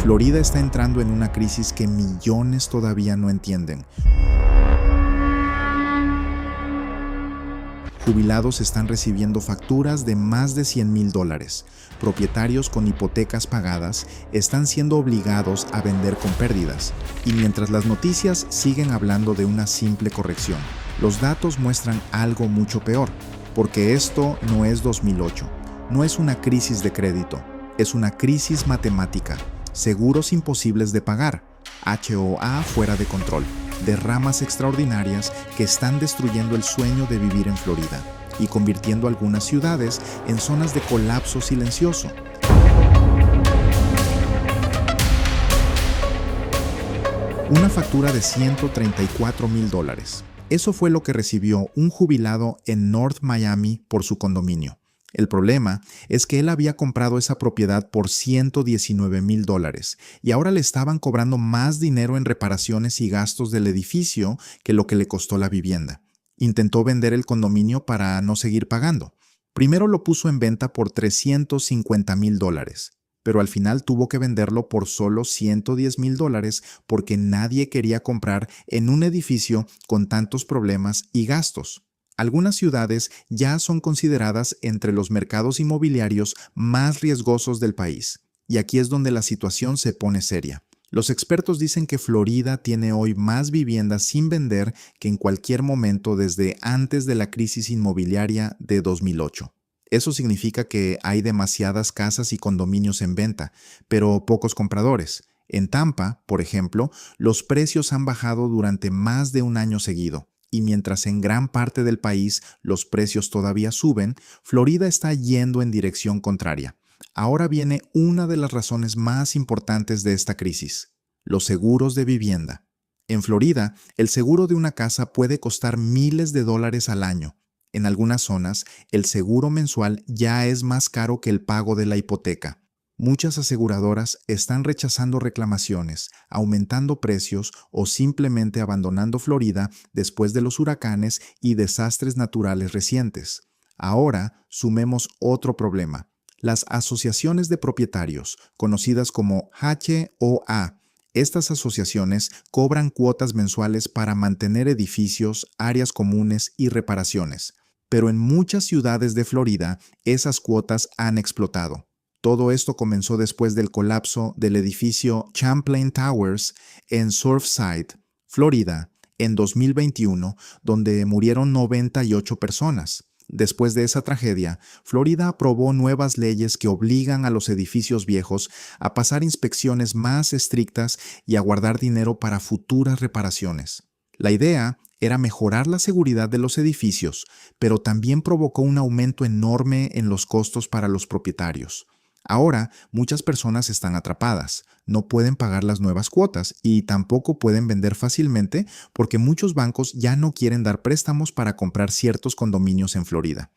Florida está entrando en una crisis que millones todavía no entienden. Jubilados están recibiendo facturas de más de $100,000. Propietarios con hipotecas pagadas están siendo obligados a vender con pérdidas. Y mientras las noticias siguen hablando de una simple corrección, los datos muestran algo mucho peor, porque esto no es 2008, no es una crisis de crédito, es una crisis matemática. Seguros imposibles de pagar, HOA fuera de control, derramas extraordinarias que están destruyendo el sueño de vivir en Florida y convirtiendo algunas ciudades en zonas de colapso silencioso. Una factura de $134,000. Eso fue lo que recibió un jubilado en North Miami por su condominio. El problema es que él había comprado esa propiedad por $119,000 y ahora le estaban cobrando más dinero en reparaciones y gastos del edificio que lo que le costó la vivienda. Intentó vender el condominio para no seguir pagando. Primero lo puso en venta por $350,000, pero al final tuvo que venderlo por solo $110,000 porque nadie quería comprar en un edificio con tantos problemas y gastos. Algunas ciudades ya son consideradas entre los mercados inmobiliarios más riesgosos del país, y aquí es donde la situación se pone seria. Los expertos dicen que Florida tiene hoy más viviendas sin vender que en cualquier momento desde antes de la crisis inmobiliaria de 2008. Eso significa que hay demasiadas casas y condominios en venta, pero pocos compradores. En Tampa, por ejemplo, los precios han bajado durante más de un año seguido. Y mientras en gran parte del país los precios todavía suben, Florida está yendo en dirección contraria. Ahora viene una de las razones más importantes de esta crisis: los seguros de vivienda. En Florida, el seguro de una casa puede costar miles de dólares al año. En algunas zonas, el seguro mensual ya es más caro que el pago de la hipoteca. Muchas aseguradoras están rechazando reclamaciones, aumentando precios o simplemente abandonando Florida después de los huracanes y desastres naturales recientes. Ahora, sumemos otro problema: las asociaciones de propietarios, conocidas como HOA. Estas asociaciones cobran cuotas mensuales para mantener edificios, áreas comunes y reparaciones. Pero en muchas ciudades de Florida, esas cuotas han explotado. Todo esto comenzó después del colapso del edificio Champlain Towers en Surfside, Florida, en 2021, donde murieron 98 personas. Después de esa tragedia, Florida aprobó nuevas leyes que obligan a los edificios viejos a pasar inspecciones más estrictas y a guardar dinero para futuras reparaciones. La idea era mejorar la seguridad de los edificios, pero también provocó un aumento enorme en los costos para los propietarios. Ahora, muchas personas están atrapadas, no pueden pagar las nuevas cuotas y tampoco pueden vender fácilmente porque muchos bancos ya no quieren dar préstamos para comprar ciertos condominios en Florida.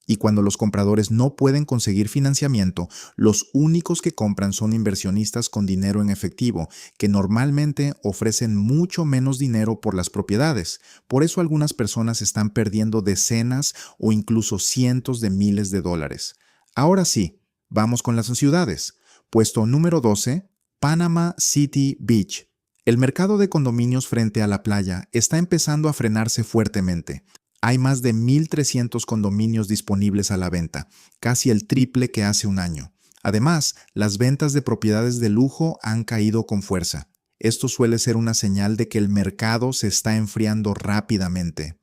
Y cuando los compradores no pueden conseguir financiamiento, los únicos que compran son inversionistas con dinero en efectivo, que normalmente ofrecen mucho menos dinero por las propiedades. Por eso algunas personas están perdiendo decenas o incluso cientos de miles de dólares. Ahora sí, vamos con las ciudades. Puesto número 12, Panama City Beach. El mercado de condominios frente a la playa está empezando a frenarse fuertemente. Hay más de 1,300 condominios disponibles a la venta, casi el triple que hace un año. Además, las ventas de propiedades de lujo han caído con fuerza. Esto suele ser una señal de que el mercado se está enfriando rápidamente.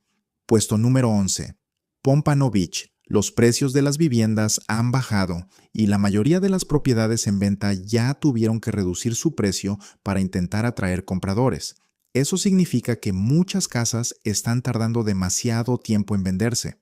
Puesto número 11, Pompano Beach. Los precios de las viviendas han bajado y la mayoría de las propiedades en venta ya tuvieron que reducir su precio para intentar atraer compradores. Eso significa que muchas casas están tardando demasiado tiempo en venderse.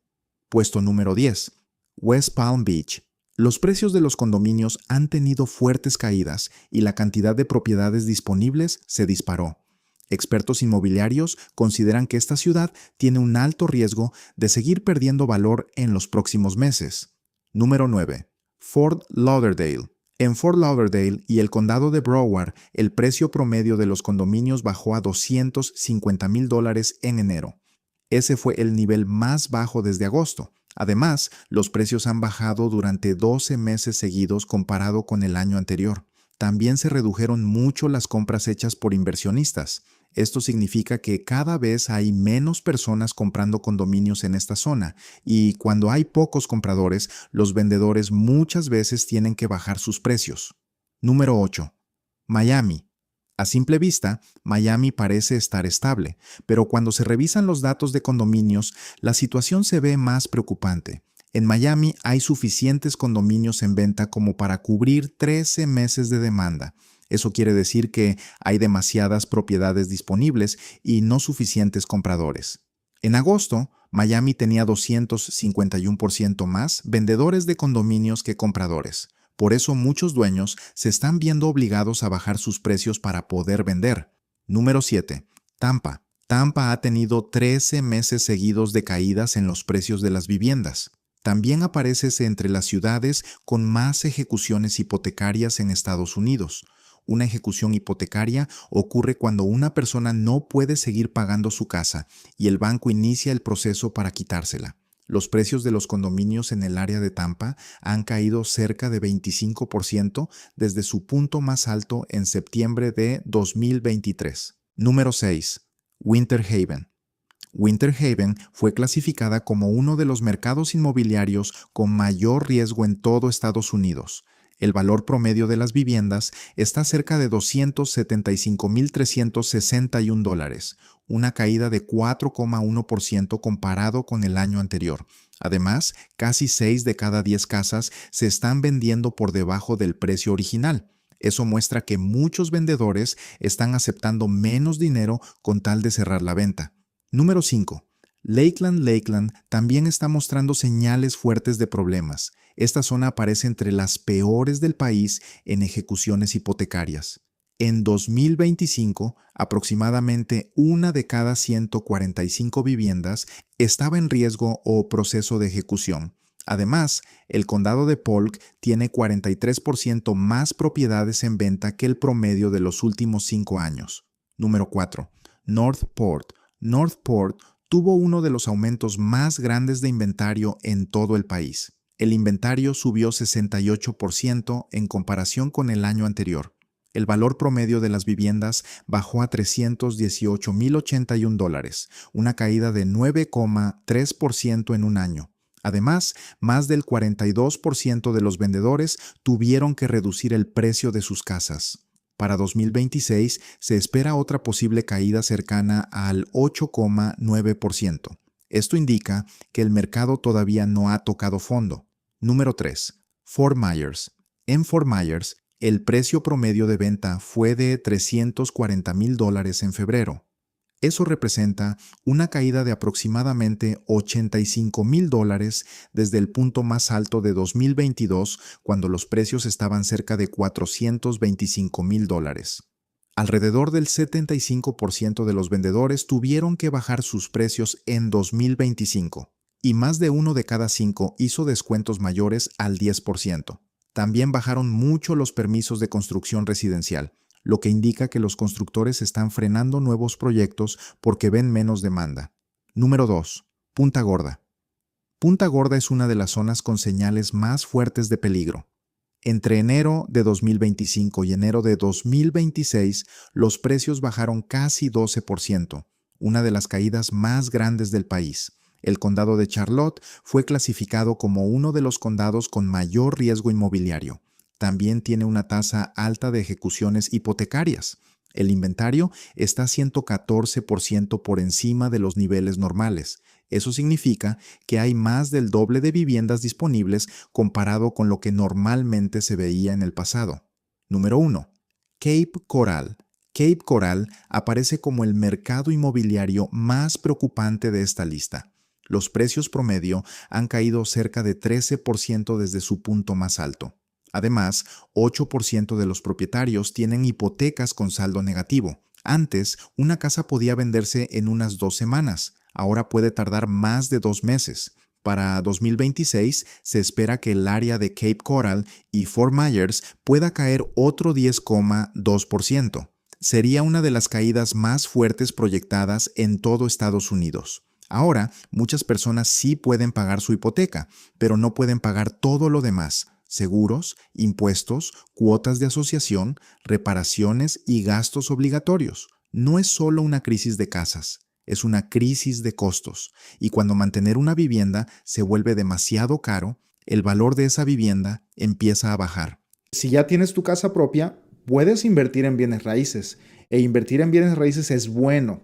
Puesto número 10. West Palm Beach. Los precios de los condominios han tenido fuertes caídas y la cantidad de propiedades disponibles se disparó. Expertos inmobiliarios consideran que esta ciudad tiene un alto riesgo de seguir perdiendo valor en los próximos meses. Número 9. Fort Lauderdale. En Fort Lauderdale y el condado de Broward, el precio promedio de los condominios bajó a $250,000 en enero. Ese fue el nivel más bajo desde agosto. Además, los precios han bajado durante 12 meses seguidos comparado con el año anterior. También se redujeron mucho las compras hechas por inversionistas. Esto significa que cada vez hay menos personas comprando condominios en esta zona y cuando hay pocos compradores, los vendedores muchas veces tienen que bajar sus precios. Número 8. Miami. A simple vista, Miami parece estar estable, pero cuando se revisan los datos de condominios, la situación se ve más preocupante. En Miami hay suficientes condominios en venta como para cubrir 13 meses de demanda. Eso quiere decir que hay demasiadas propiedades disponibles y no suficientes compradores. En agosto, Miami tenía 251% más vendedores de condominios que compradores. Por eso muchos dueños se están viendo obligados a bajar sus precios para poder vender. Número 7. Tampa. Tampa ha tenido 13 meses seguidos de caídas en los precios de las viviendas. También aparece entre las ciudades con más ejecuciones hipotecarias en Estados Unidos. Una ejecución hipotecaria ocurre cuando una persona no puede seguir pagando su casa y el banco inicia el proceso para quitársela. Los precios de los condominios en el área de Tampa han caído cerca de 25% desde su punto más alto en septiembre de 2023. Número 6. Winter Haven. Winter Haven fue clasificada como uno de los mercados inmobiliarios con mayor riesgo en todo Estados Unidos. El valor promedio de las viviendas está cerca de $275,361, una caída de 4,1% comparado con el año anterior. Además, casi 6 de cada 10 casas se están vendiendo por debajo del precio original. Eso muestra que muchos vendedores están aceptando menos dinero con tal de cerrar la venta. Número 5. Lakeland también está mostrando señales fuertes de problemas. Esta zona aparece entre las peores del país en ejecuciones hipotecarias. En 2025, aproximadamente una de cada 145 viviendas estaba en riesgo o proceso de ejecución. Además, el condado de Polk tiene 43% más propiedades en venta que el promedio de los últimos 5 años. Número 4. Northport tuvo uno de los aumentos más grandes de inventario en todo el país. El inventario subió 68% en comparación con el año anterior. El valor promedio de las viviendas bajó a $318,081, una caída de 9,3% en un año. Además, más del 42% de los vendedores tuvieron que reducir el precio de sus casas. Para 2026 se espera otra posible caída cercana al 8,9%. Esto indica que el mercado todavía no ha tocado fondo. Número 3. Fort Myers. En Fort Myers, el precio promedio de venta fue de $340,000 en febrero. Eso representa una caída de aproximadamente $85,000 desde el punto más alto de 2022, cuando los precios estaban cerca de $425,000. Alrededor del 75% de los vendedores tuvieron que bajar sus precios en 2025, y más de uno de cada 5 hizo descuentos mayores al 10%. También bajaron mucho los permisos de construcción residencial, lo que indica que los constructores están frenando nuevos proyectos porque ven menos demanda. Número 2. Punta Gorda. Punta Gorda es una de las zonas con señales más fuertes de peligro. Entre enero de 2025 y enero de 2026, los precios bajaron casi 12%, una de las caídas más grandes del país. El condado de Charlotte fue clasificado como uno de los condados con mayor riesgo inmobiliario. También tiene una tasa alta de ejecuciones hipotecarias. El inventario está 114% por encima de los niveles normales. Eso significa que hay más del doble de viviendas disponibles comparado con lo que normalmente se veía en el pasado. Número 1. Cape Coral. Cape Coral aparece como el mercado inmobiliario más preocupante de esta lista. Los precios promedio han caído cerca de 13% desde su punto más alto. Además, 8% de los propietarios tienen hipotecas con saldo negativo. Antes, una casa podía venderse en unas 2 semanas. Ahora puede tardar más de 2 meses. Para 2026, se espera que el área de Cape Coral y Fort Myers pueda caer otro 10,2%. Sería una de las caídas más fuertes proyectadas en todo Estados Unidos. Ahora, muchas personas sí pueden pagar su hipoteca, pero no pueden pagar todo lo demás. seguros, impuestos, cuotas de asociación, reparaciones y gastos obligatorios. No es solo una crisis de casas, es una crisis de costos. Y cuando mantener una vivienda se vuelve demasiado caro, el valor de esa vivienda empieza a bajar. Si ya tienes tu casa propia, puedes invertir en bienes raíces. E invertir en bienes raíces es bueno.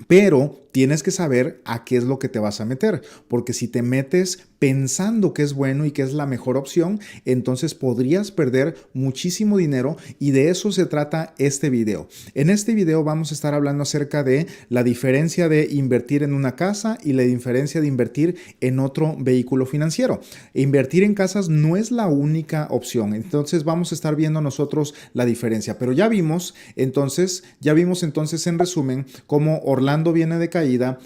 Pero tienes que saber a qué es lo que te vas a meter, porque si te metes pensando que es bueno y que es la mejor opción, entonces podrías perder muchísimo dinero y de eso se trata este video. En este video vamos a estar hablando acerca de la diferencia de invertir en una casa y la diferencia de invertir en otro vehículo financiero. Invertir en casas no es la única opción, entonces vamos a estar viendo nosotros la diferencia, pero ya vimos entonces en resumen cómo Orlando viene de caída,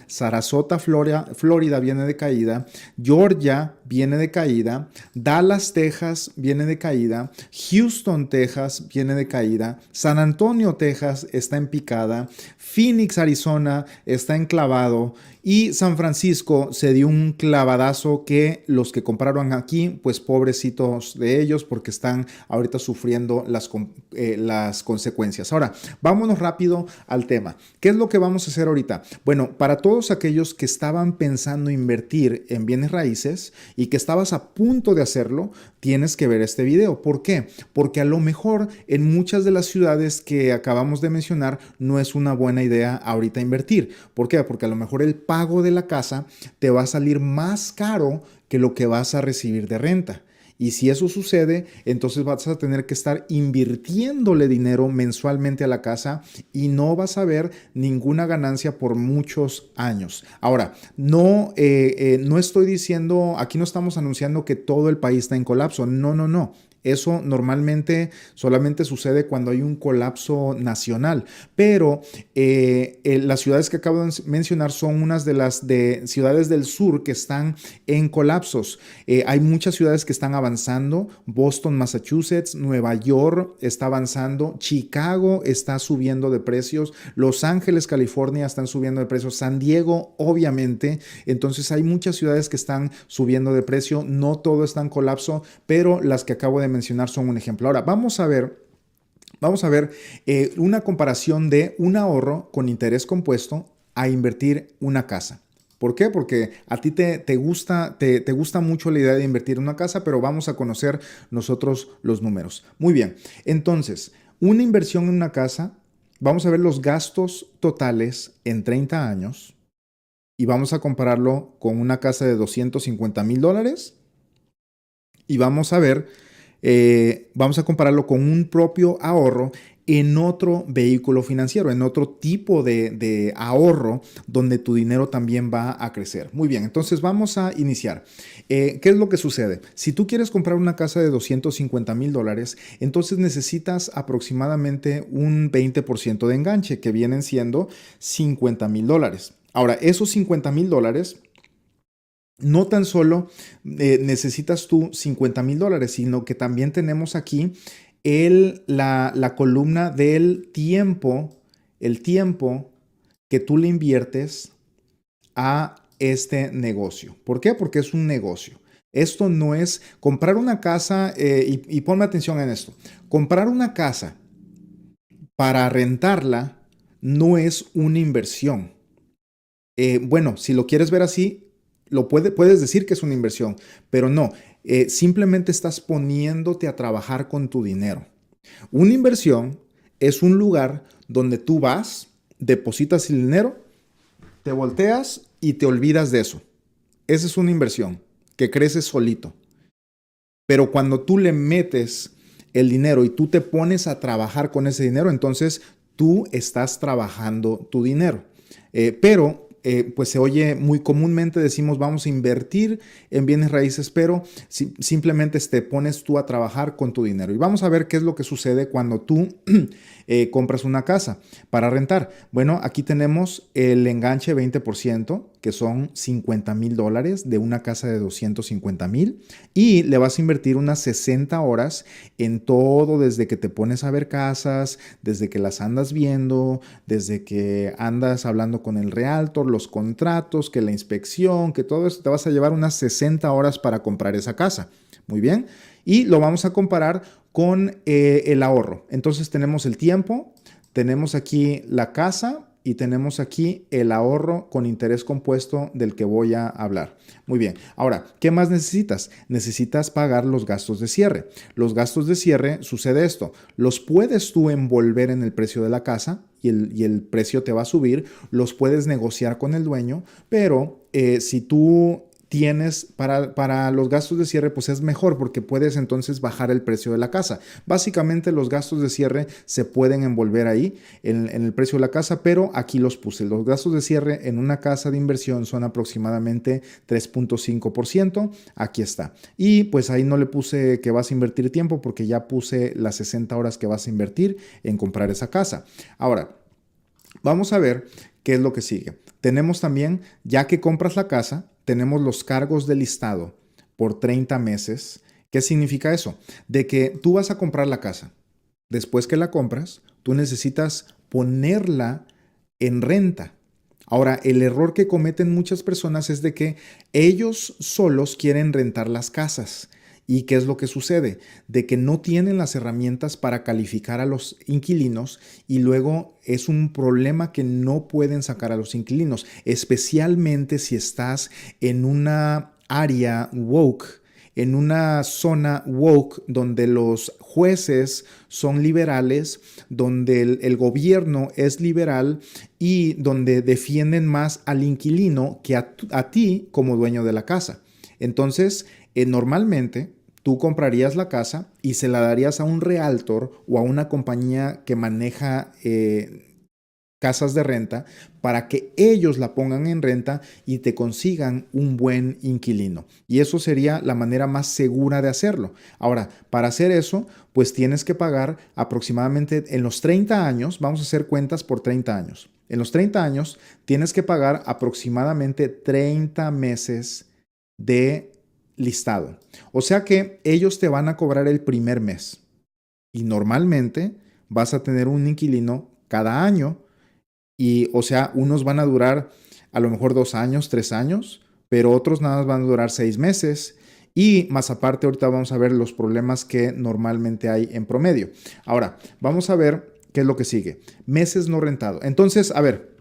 Sarasota, Florida viene de caída, Georgia viene de caída, Dallas, Texas viene de caída, Houston, Texas viene de caída, San Antonio, Texas está en picada, Phoenix, Arizona está enclavado y San Francisco se dio un clavadazo que los que compraron aquí, pues pobrecitos de ellos porque están ahorita sufriendo las consecuencias. Ahora, vámonos rápido al tema. ¿Qué es lo que vamos a hacer ahorita? Bueno, para todos aquellos que estaban pensando invertir en bienes raíces y que estabas a punto de hacerlo, tienes que ver este video. ¿Por qué? Porque a lo mejor en muchas de las ciudades que acabamos de mencionar no es una buena idea ahorita invertir. ¿Por qué? Porque a lo mejor el pago de la casa te va a salir más caro que lo que vas a recibir de renta. Y si eso sucede, entonces vas a tener que estar invirtiéndole dinero mensualmente a la casa y no vas a ver ninguna ganancia por muchos años. Ahora, no estoy diciendo, aquí no estamos anunciando que todo el país está en colapso. No, no, no. Eso normalmente solamente sucede cuando hay un colapso nacional, pero las ciudades que acabo de mencionar son unas de las ciudades del sur que están en colapsos. Hay muchas ciudades que están avanzando, Boston, Massachusetts, Nueva York está avanzando, Chicago está subiendo de precios, Los Ángeles, California están subiendo de precios, San Diego obviamente, entonces hay muchas ciudades que están subiendo de precio, no todo está en colapso, pero las que acabo de mencionar son un ejemplo. Ahora, vamos a ver una comparación de un ahorro con interés compuesto a invertir una casa. ¿Por qué? Porque a ti te gusta mucho la idea de invertir en una casa, pero vamos a conocer nosotros los números. Muy bien, entonces, una inversión en una casa, vamos a ver los gastos totales en 30 años y vamos a compararlo con una casa de $250,000 y vamos a compararlo con un propio ahorro en otro vehículo financiero, en otro tipo de ahorro donde tu dinero también va a crecer. Muy bien, entonces vamos a iniciar. ¿Qué es lo que sucede? Si tú quieres comprar una casa de $250,000, entonces necesitas aproximadamente un 20% de enganche, que vienen siendo $50,000. Ahora, esos $50,000 no tan solo necesitas tú $50,000, sino que también tenemos aquí la columna del tiempo, el tiempo que tú le inviertes a este negocio. ¿Por qué? Porque es un negocio. Esto no es comprar una casa, y ponme atención en esto. Comprar una casa para rentarla no es una inversión. Bueno, si lo quieres ver así, puedes decir que es una inversión, pero no, simplemente estás poniéndote a trabajar con tu dinero. Una inversión es un lugar donde tú vas, depositas el dinero, te volteas y te olvidas de eso. Esa es una inversión que crece solito. Pero cuando tú le metes el dinero y tú te pones a trabajar con ese dinero, entonces tú estás trabajando tu dinero. Pues se oye muy comúnmente, decimos vamos a invertir en bienes raíces, pero simplemente te pones tú a trabajar con tu dinero. Y vamos a ver qué es lo que sucede cuando tú compras una casa para rentar. Bueno, aquí tenemos el enganche 20%, que son $50,000 de una casa de $250,000, y le vas a invertir unas 60 horas en todo, desde que te pones a ver casas, desde que las andas viendo, desde que andas hablando con el realtor, los contratos, que la inspección, que todo eso. Te vas a llevar unas 60 horas para comprar esa casa. Muy bien. Y lo vamos a comparar con el ahorro. Entonces tenemos el tiempo, tenemos aquí la casa y tenemos aquí el ahorro con interés compuesto del que voy a hablar. Muy bien. Ahora, ¿qué más necesitas? Necesitas pagar los gastos de cierre. Los gastos de cierre, sucede esto, los puedes tú envolver en el precio de la casa y el precio te va a subir, los puedes negociar con el dueño, pero si tú tienes para los gastos de cierre, pues es mejor porque puedes entonces bajar el precio de la casa. Básicamente los gastos de cierre se pueden envolver ahí en el precio de la casa, pero aquí los puse. Los gastos de cierre en una casa de inversión son aproximadamente 3.5%. Aquí está. Y pues ahí no le puse que vas a invertir tiempo porque ya puse las 60 horas que vas a invertir en comprar esa casa. Ahora, vamos a ver qué es lo que sigue. Tenemos también, ya que compras la casa, tenemos los cargos de listado por 30 meses. ¿Qué significa eso? De que tú vas a comprar la casa. Después que la compras, tú necesitas ponerla en renta. Ahora, el error que cometen muchas personas es de que ellos solos quieren rentar las casas. ¿Y qué es lo que sucede? De que no tienen las herramientas para calificar a los inquilinos y luego es un problema que no pueden sacar a los inquilinos, especialmente si estás en una área woke, en una zona woke donde los jueces son liberales, donde el gobierno es liberal y donde defienden más al inquilino que a ti como dueño de la casa. Entonces, normalmente tú comprarías la casa y se la darías a un realtor o a una compañía que maneja casas de renta para que ellos la pongan en renta y te consigan un buen inquilino. Y eso sería la manera más segura de hacerlo. Ahora, para hacer eso, pues tienes que pagar aproximadamente en los 30 años, vamos a hacer cuentas por 30 años. En los 30 años tienes que pagar aproximadamente 30 meses de listado. O sea que ellos te van a cobrar el primer mes y normalmente vas a tener un inquilino cada año y, o sea, unos van a durar a lo mejor 2 años, 3 años, pero otros nada más van a durar 6 meses. Y más aparte, ahorita vamos a ver los problemas que normalmente hay en promedio. Ahora, vamos a ver qué es lo que sigue. Meses no rentados. Entonces, a ver,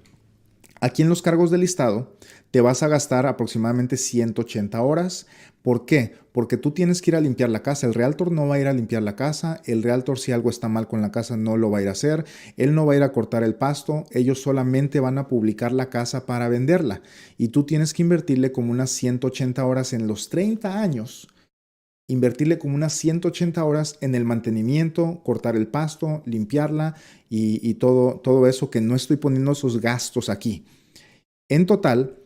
aquí en los cargos de listado te vas a gastar aproximadamente 180 horas. ¿Por qué? Porque tú tienes que ir a limpiar la casa. El realtor no va a ir a limpiar la casa. El realtor, si algo está mal con la casa, no lo va a ir a hacer. Él no va a ir a cortar el pasto. Ellos solamente van a publicar la casa para venderla. Y tú tienes que invertirle como unas 180 horas en los 30 años. Invertirle como unas 180 horas en el mantenimiento, cortar el pasto, limpiarla y todo eso que no estoy poniendo esos gastos aquí. En total,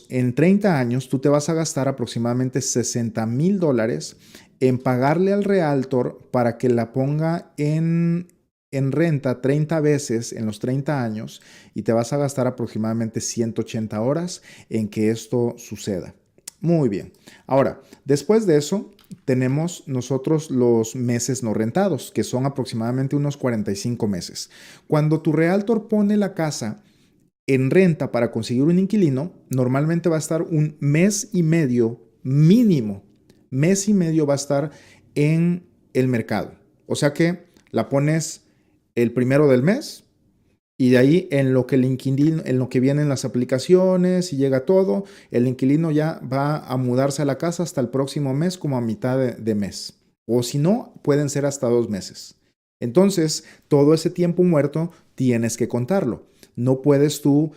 en 30 años, tú te vas a gastar aproximadamente $60,000 en pagarle al realtor para que la ponga en renta 30 veces en los 30 años y te vas a gastar aproximadamente 180 horas en que esto suceda. Muy bien. Ahora, después de eso, tenemos nosotros los meses no rentados, que son aproximadamente unos 45 meses. Cuando tu realtor pone la casa en renta para conseguir un inquilino, normalmente va a estar un mes y medio mínimo. Mes y medio va a estar en el mercado. O sea que la pones el primero del mes y de ahí en lo que el inquilino, en lo que vienen las aplicaciones y llega todo, el inquilino ya va a mudarse a la casa hasta el próximo mes como a mitad de mes. O si no, pueden ser hasta 2 meses. Entonces, todo ese tiempo muerto tienes que contarlo. No puedes tú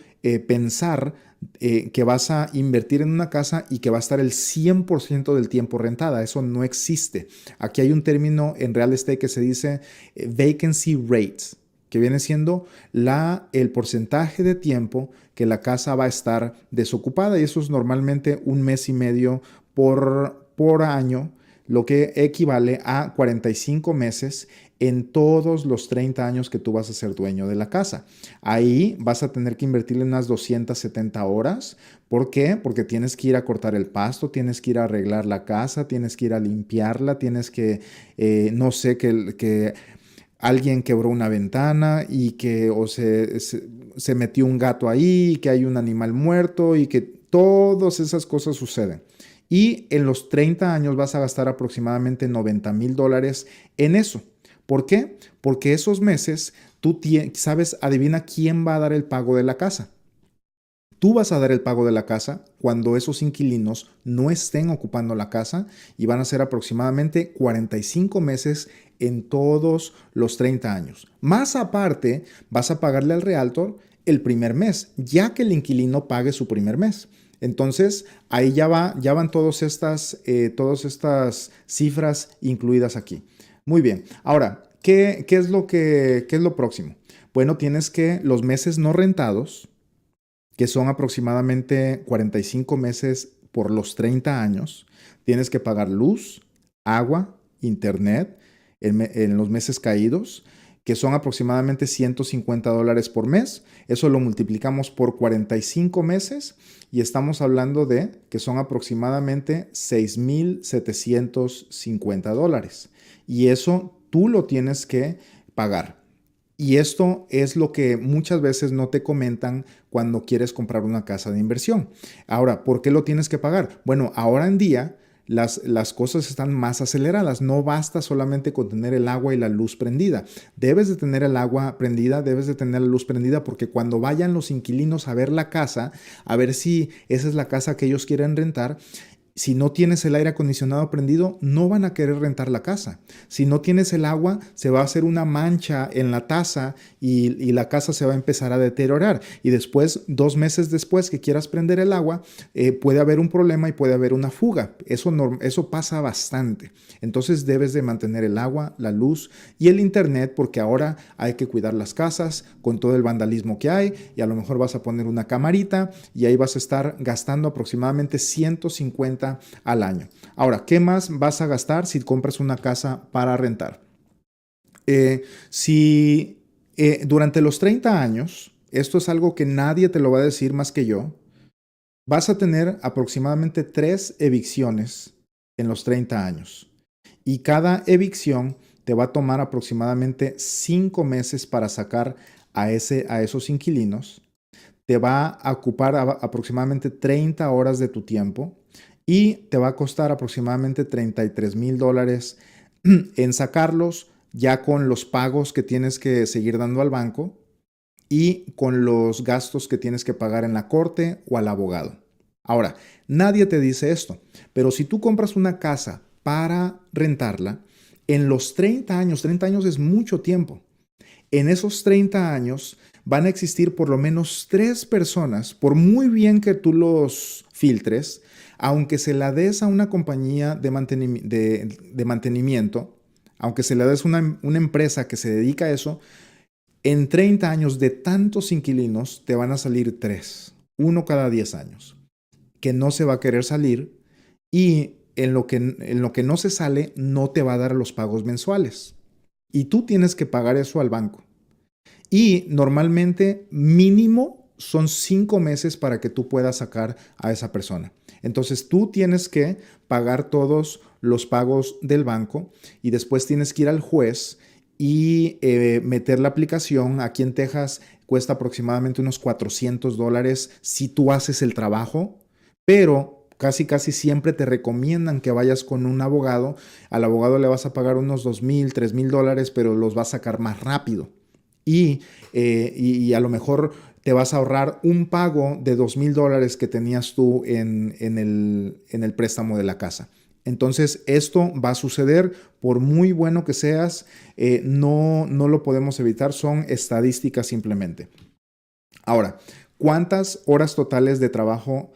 pensar que vas a invertir en una casa y que va a estar el 100% del tiempo rentada. Eso no existe. Aquí hay un término en real estate que se dice vacancy rates, que viene siendo el porcentaje de tiempo que la casa va a estar desocupada, y eso es normalmente un mes y medio por año, lo que equivale a 45 meses en todos los 30 años que tú vas a ser dueño de la casa. Ahí vas a tener que invertirle unas 270 horas. ¿Por qué? Porque tienes que ir a cortar el pasto, tienes que ir a arreglar la casa, tienes que ir a limpiarla, tienes que, no sé, que alguien quebró una ventana y que se metió un gato ahí, y que hay un animal muerto y que todas esas cosas suceden. Y en los 30 años vas a gastar aproximadamente $90,000 en eso. ¿Por qué? Porque esos meses tú sabes, adivina quién va a dar el pago de la casa. Tú vas a dar el pago de la casa cuando esos inquilinos no estén ocupando la casa y van a ser aproximadamente 45 meses en todos los 30 años. Más aparte, vas a pagarle al realtor el primer mes, ya que el inquilino pague su primer mes. Entonces, ahí ya van todas estas cifras incluidas aquí. Muy bien. Ahora, ¿qué es lo próximo? Bueno, tienes que los meses no rentados, que son aproximadamente 45 meses por los 30 años, tienes que pagar luz, agua, internet en los meses caídos, que son aproximadamente $150 por mes. Eso lo multiplicamos por 45 meses y estamos hablando de que son aproximadamente $6,750. Y eso tú lo tienes que pagar. Y esto es lo que muchas veces no te comentan cuando quieres comprar una casa de inversión. Ahora, ¿por qué lo tienes que pagar? Bueno, ahora en día las cosas están más aceleradas. No basta solamente con tener el agua y la luz prendida. Debes de tener el agua prendida, debes de tener la luz prendida, porque cuando vayan los inquilinos a ver la casa, a ver si esa es la casa que ellos quieren rentar, si no tienes el aire acondicionado prendido, no van a querer rentar la casa. Si no tienes el agua, se va a hacer una mancha en la taza y la casa se va a empezar a deteriorar. Y después, 2 meses después que quieras prender el agua, puede haber un problema y puede haber una fuga. Eso pasa bastante. Entonces debes de mantener el agua, la luz y el internet, porque ahora hay que cuidar las casas con todo el vandalismo que hay, y a lo mejor vas a poner una camarita y ahí vas a estar gastando aproximadamente 150 al año. Ahora, ¿qué más vas a gastar si compras una casa para rentar? Si durante los 30 años, esto es algo que nadie te lo va a decir más que yo, vas a tener aproximadamente 3 evicciones en los 30 años. Y cada evicción te va a tomar aproximadamente 5 meses para sacar a esos inquilinos. Te va a ocupar aproximadamente 30 horas de tu tiempo y te va a costar aproximadamente $33,000 en sacarlos, ya con los pagos que tienes que seguir dando al banco y con los gastos que tienes que pagar en la corte o al abogado. Ahora, nadie te dice esto, pero si tú compras una casa para rentarla, en los 30 años es mucho tiempo. En esos 30 años van a existir por lo menos 3 personas, por muy bien que tú los filtres, aunque se la des a una compañía de mantenimiento, aunque se la des a una empresa que se dedica a eso, en 30 años de tantos inquilinos te van a salir 3, uno cada 10 años, que no se va a querer salir, y en lo que no se sale no te va a dar los pagos mensuales. Y tú tienes que pagar eso al banco. Y normalmente mínimo son 5 meses para que tú puedas sacar a esa persona. Entonces tú tienes que pagar todos los pagos del banco y después tienes que ir al juez y meter la aplicación. Aquí en Texas cuesta aproximadamente unos $400 si tú haces el trabajo, pero casi siempre te recomiendan que vayas con un abogado. Al abogado le vas a pagar unos $2,000, $3,000, pero los vas a sacar más rápido. Y a lo mejor te vas a ahorrar un pago de $2,000 que tenías tú en el préstamo de la casa. Entonces, esto va a suceder por muy bueno que seas. No lo podemos evitar, son estadísticas simplemente. Ahora, ¿cuántas horas totales de trabajo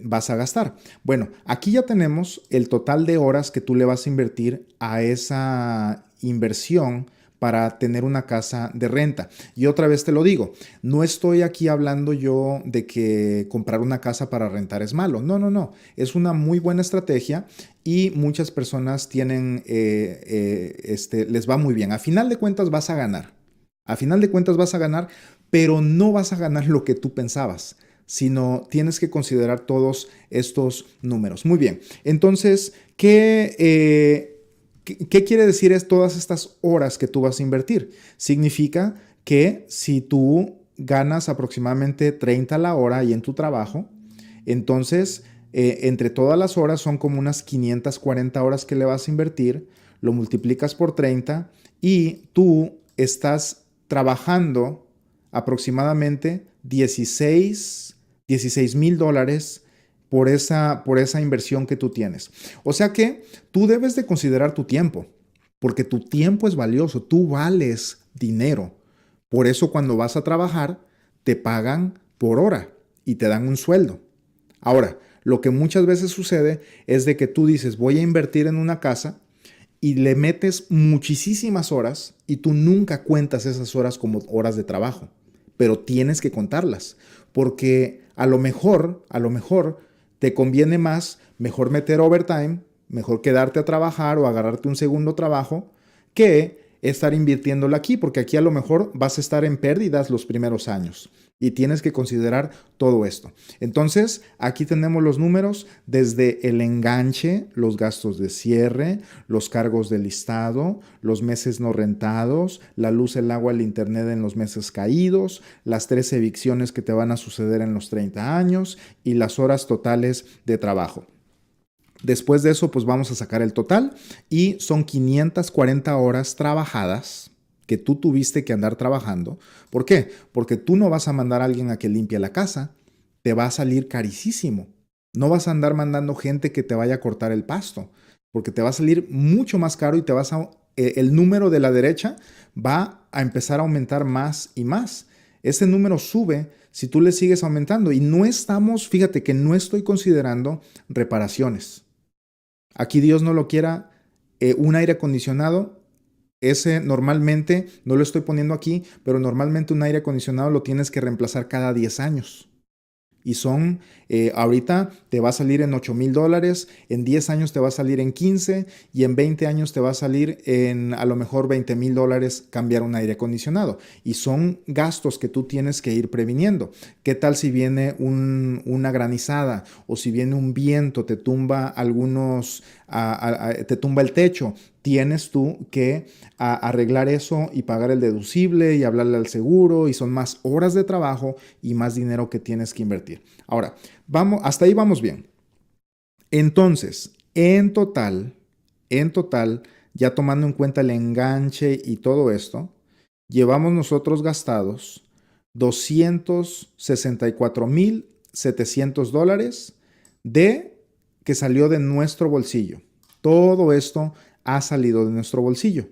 vas a gastar? Bueno, aquí ya tenemos el total de horas que tú le vas a invertir a esa inversión para tener una casa de renta. Y otra vez te lo digo, no estoy aquí hablando yo de que comprar una casa para rentar es malo. No. Es una muy buena estrategia y muchas personas tienen, les va muy bien. A final de cuentas vas a ganar. Pero no vas a ganar lo que tú pensabas, sino tienes que considerar todos estos números. Muy bien. Entonces, ¿qué quiere decir todas estas horas que tú vas a invertir? Significa que si tú ganas aproximadamente 30 la hora y en tu trabajo, entonces Entre todas las horas son como unas 540 horas que le vas a invertir, lo multiplicas por 30 y tú estás trabajando aproximadamente 16,000 dólares por esa inversión que tú tienes. O sea que tú debes de considerar tu tiempo, porque tu tiempo es valioso, tú vales dinero. Por eso cuando vas a trabajar, te pagan por hora y te dan un sueldo. Ahora, lo que muchas veces sucede es de que tú dices, voy a invertir en una casa y le metes muchísimas horas y tú nunca cuentas esas horas como horas de trabajo, pero tienes que contarlas, porque a lo mejor te conviene más, mejor meter overtime, mejor quedarte a trabajar o agarrarte un segundo trabajo que estar invirtiéndolo aquí, porque aquí a lo mejor vas a estar en pérdidas los primeros años y tienes que considerar todo esto. Entonces, aquí tenemos los números desde el enganche, los gastos de cierre, los cargos de listado, los meses no rentados, la luz, el agua, el internet en los meses caídos, las 3 evicciones que te van a suceder en los 30 años y las horas totales de trabajo. Después de eso, pues vamos a sacar el total y son 540 horas trabajadas que tú tuviste que andar trabajando. ¿Por qué? Porque tú no vas a mandar a alguien a que limpie la casa, te va a salir carísimo. No vas a andar mandando gente que te vaya a cortar el pasto, porque te va a salir mucho más caro y el número de la derecha va a empezar a aumentar más y más. Ese número sube si tú le sigues aumentando y fíjate que no estoy considerando reparaciones. Aquí Dios no lo quiera, un aire acondicionado, ese normalmente, no lo estoy poniendo aquí, pero normalmente un aire acondicionado lo tienes que reemplazar cada 10 años. Y ahorita te va a salir en $8,000, en 10 años te va a salir en 15 y en 20 años te va a salir en a lo mejor $20,000 cambiar un aire acondicionado. Y son gastos que tú tienes que ir previniendo. ¿Qué tal si viene una granizada o si viene un viento, te tumba te tumba el techo? Tienes tú que arreglar eso y pagar el deducible y hablarle al seguro y son más horas de trabajo y más dinero que tienes que invertir. Ahora, hasta ahí vamos bien. Entonces, en total, ya tomando en cuenta el enganche y todo esto, llevamos nosotros gastados $264,700 que salió de nuestro bolsillo. Todo esto ha salido de nuestro bolsillo.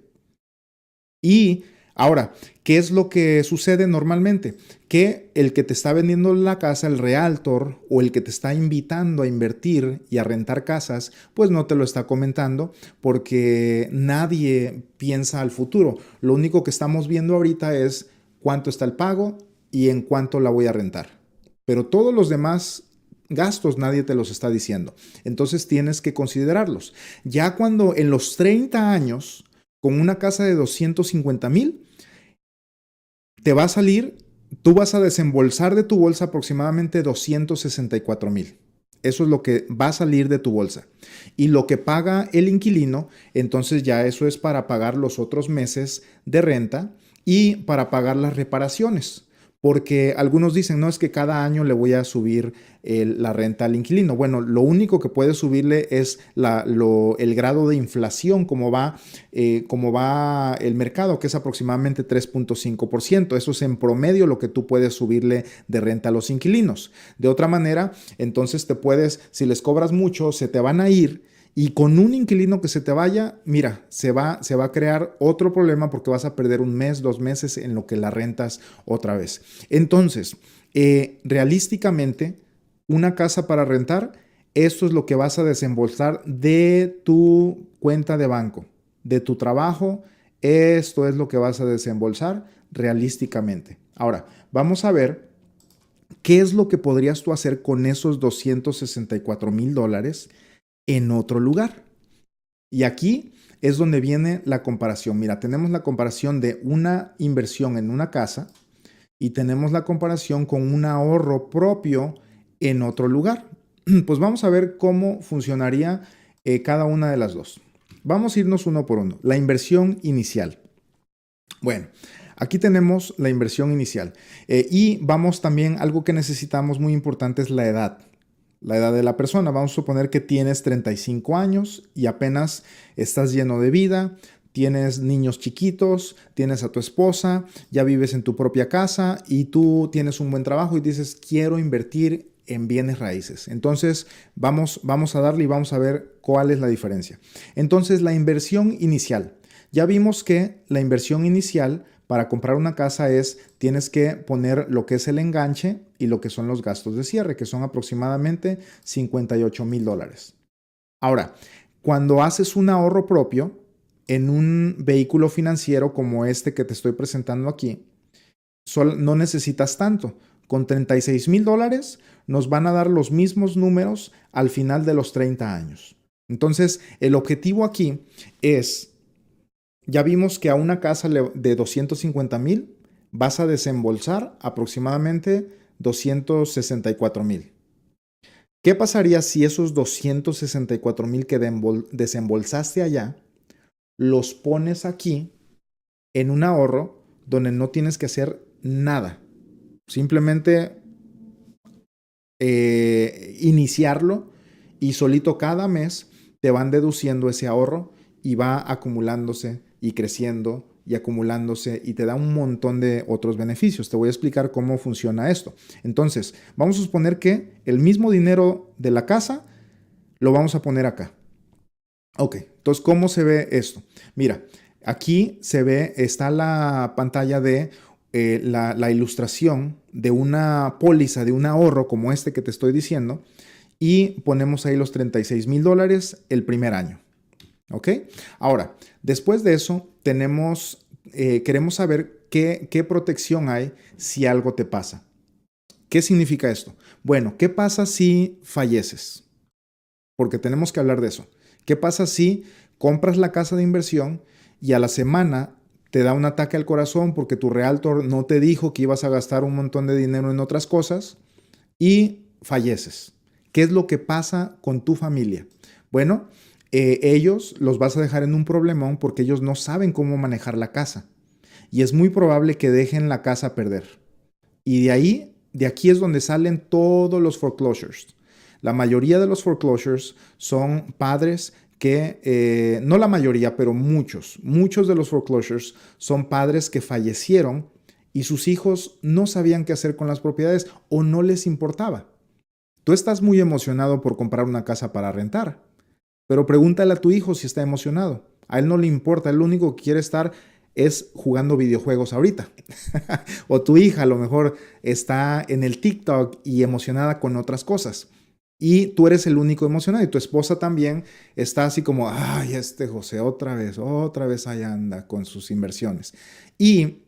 Y ahora, ¿qué es lo que sucede normalmente? Que el que te está vendiendo la casa, el realtor o el que te está invitando a invertir y a rentar casas, pues no te lo está comentando porque nadie piensa al futuro. Lo único que estamos viendo ahorita es cuánto está el pago y en cuánto la voy a rentar. Pero todos los demás gastos nadie te los está diciendo. Entonces tienes que considerarlos. Ya cuando en los 30 años, con una casa de 250,000, te va a salir, tú vas a desembolsar de tu bolsa aproximadamente 264,000. Eso es lo que va a salir de tu bolsa. Y lo que paga el inquilino, entonces ya eso es para pagar los otros meses de renta y para pagar las reparaciones. Porque algunos dicen, no, es que cada año le voy a subir la renta al inquilino. Bueno, lo único que puede subirle es el grado de inflación, como va el mercado, que es aproximadamente 3,5%. Eso es en promedio lo que tú puedes subirle de renta a los inquilinos. De otra manera, entonces si les cobras mucho, se te van a ir. Y con un inquilino que se te vaya, mira, se va a crear otro problema porque vas a perder un mes, 2 meses en lo que la rentas otra vez. Entonces, realísticamente, una casa para rentar, esto es lo que vas a desembolsar de tu cuenta de banco, de tu trabajo. Esto es lo que vas a desembolsar realísticamente. Ahora, vamos a ver qué es lo que podrías tú hacer con esos $264,000 en otro lugar. Y aquí es donde viene la comparación. Mira, tenemos la comparación de una inversión en una casa y tenemos la comparación con un ahorro propio en otro lugar. Pues vamos a ver cómo funcionaría cada una de las dos. Vamos a irnos uno por uno. La inversión inicial. Bueno, aquí tenemos la inversión inicial y vamos también, algo que necesitamos muy importante es la edad. la edad de la persona. Vamos a suponer que tienes 35 años y apenas estás lleno de vida, tienes niños chiquitos, tienes a tu esposa, ya vives en tu propia casa y tú tienes un buen trabajo y dices, quiero invertir en bienes raíces. Entonces, vamos a darle y vamos a ver cuál es la diferencia. Entonces, la inversión inicial. Ya vimos que la inversión inicial para comprar una casa tienes que poner lo que es el enganche y lo que son los gastos de cierre, que son aproximadamente $58,000. Ahora, cuando haces un ahorro propio en un vehículo financiero como este que te estoy presentando aquí, no necesitas tanto. Con $36,000 nos van a dar los mismos números al final de los 30 años. Entonces, el objetivo aquí es, ya vimos que a una casa de 250,000 vas a desembolsar aproximadamente 264,000. ¿Qué pasaría si esos 264,000 que desembolsaste allá los pones aquí en un ahorro donde no tienes que hacer nada? Simplemente iniciarlo y solito cada mes te van deduciendo ese ahorro y va acumulándose y creciendo y acumulándose y te da un montón de otros beneficios. Te voy a explicar cómo funciona esto. Entonces, vamos a suponer que el mismo dinero de la casa lo vamos a poner acá. Ok, entonces, ¿cómo se ve esto? Mira, aquí está la pantalla de la ilustración de una póliza, de un ahorro como este que te estoy diciendo, y ponemos ahí los $36,000 el primer año. ¿Ok? Ahora, después de eso, queremos saber qué protección hay si algo te pasa. ¿Qué significa esto? Bueno, ¿qué pasa si falleces? Porque tenemos que hablar de eso. ¿Qué pasa si compras la casa de inversión y a la semana te da un ataque al corazón porque tu realtor no te dijo que ibas a gastar un montón de dinero en otras cosas y falleces? ¿Qué es lo que pasa con tu familia? Bueno, ellos los vas a dejar en un problemón porque ellos no saben cómo manejar la casa y es muy probable que dejen la casa a perder. Y de aquí es donde salen todos los foreclosures. La mayoría de los foreclosures son padres que, no la mayoría, pero muchos de los foreclosures son padres que fallecieron y sus hijos no sabían qué hacer con las propiedades o no les importaba. Tú estás muy emocionado por comprar una casa para rentar, pero pregúntale a tu hijo si está emocionado. A él no le importa, él lo único que quiere estar es jugando videojuegos ahorita. O tu hija a lo mejor está en el TikTok y emocionada con otras cosas. Y tú eres el único emocionado y tu esposa también está así como, ay, este José otra vez allá anda con sus inversiones. Y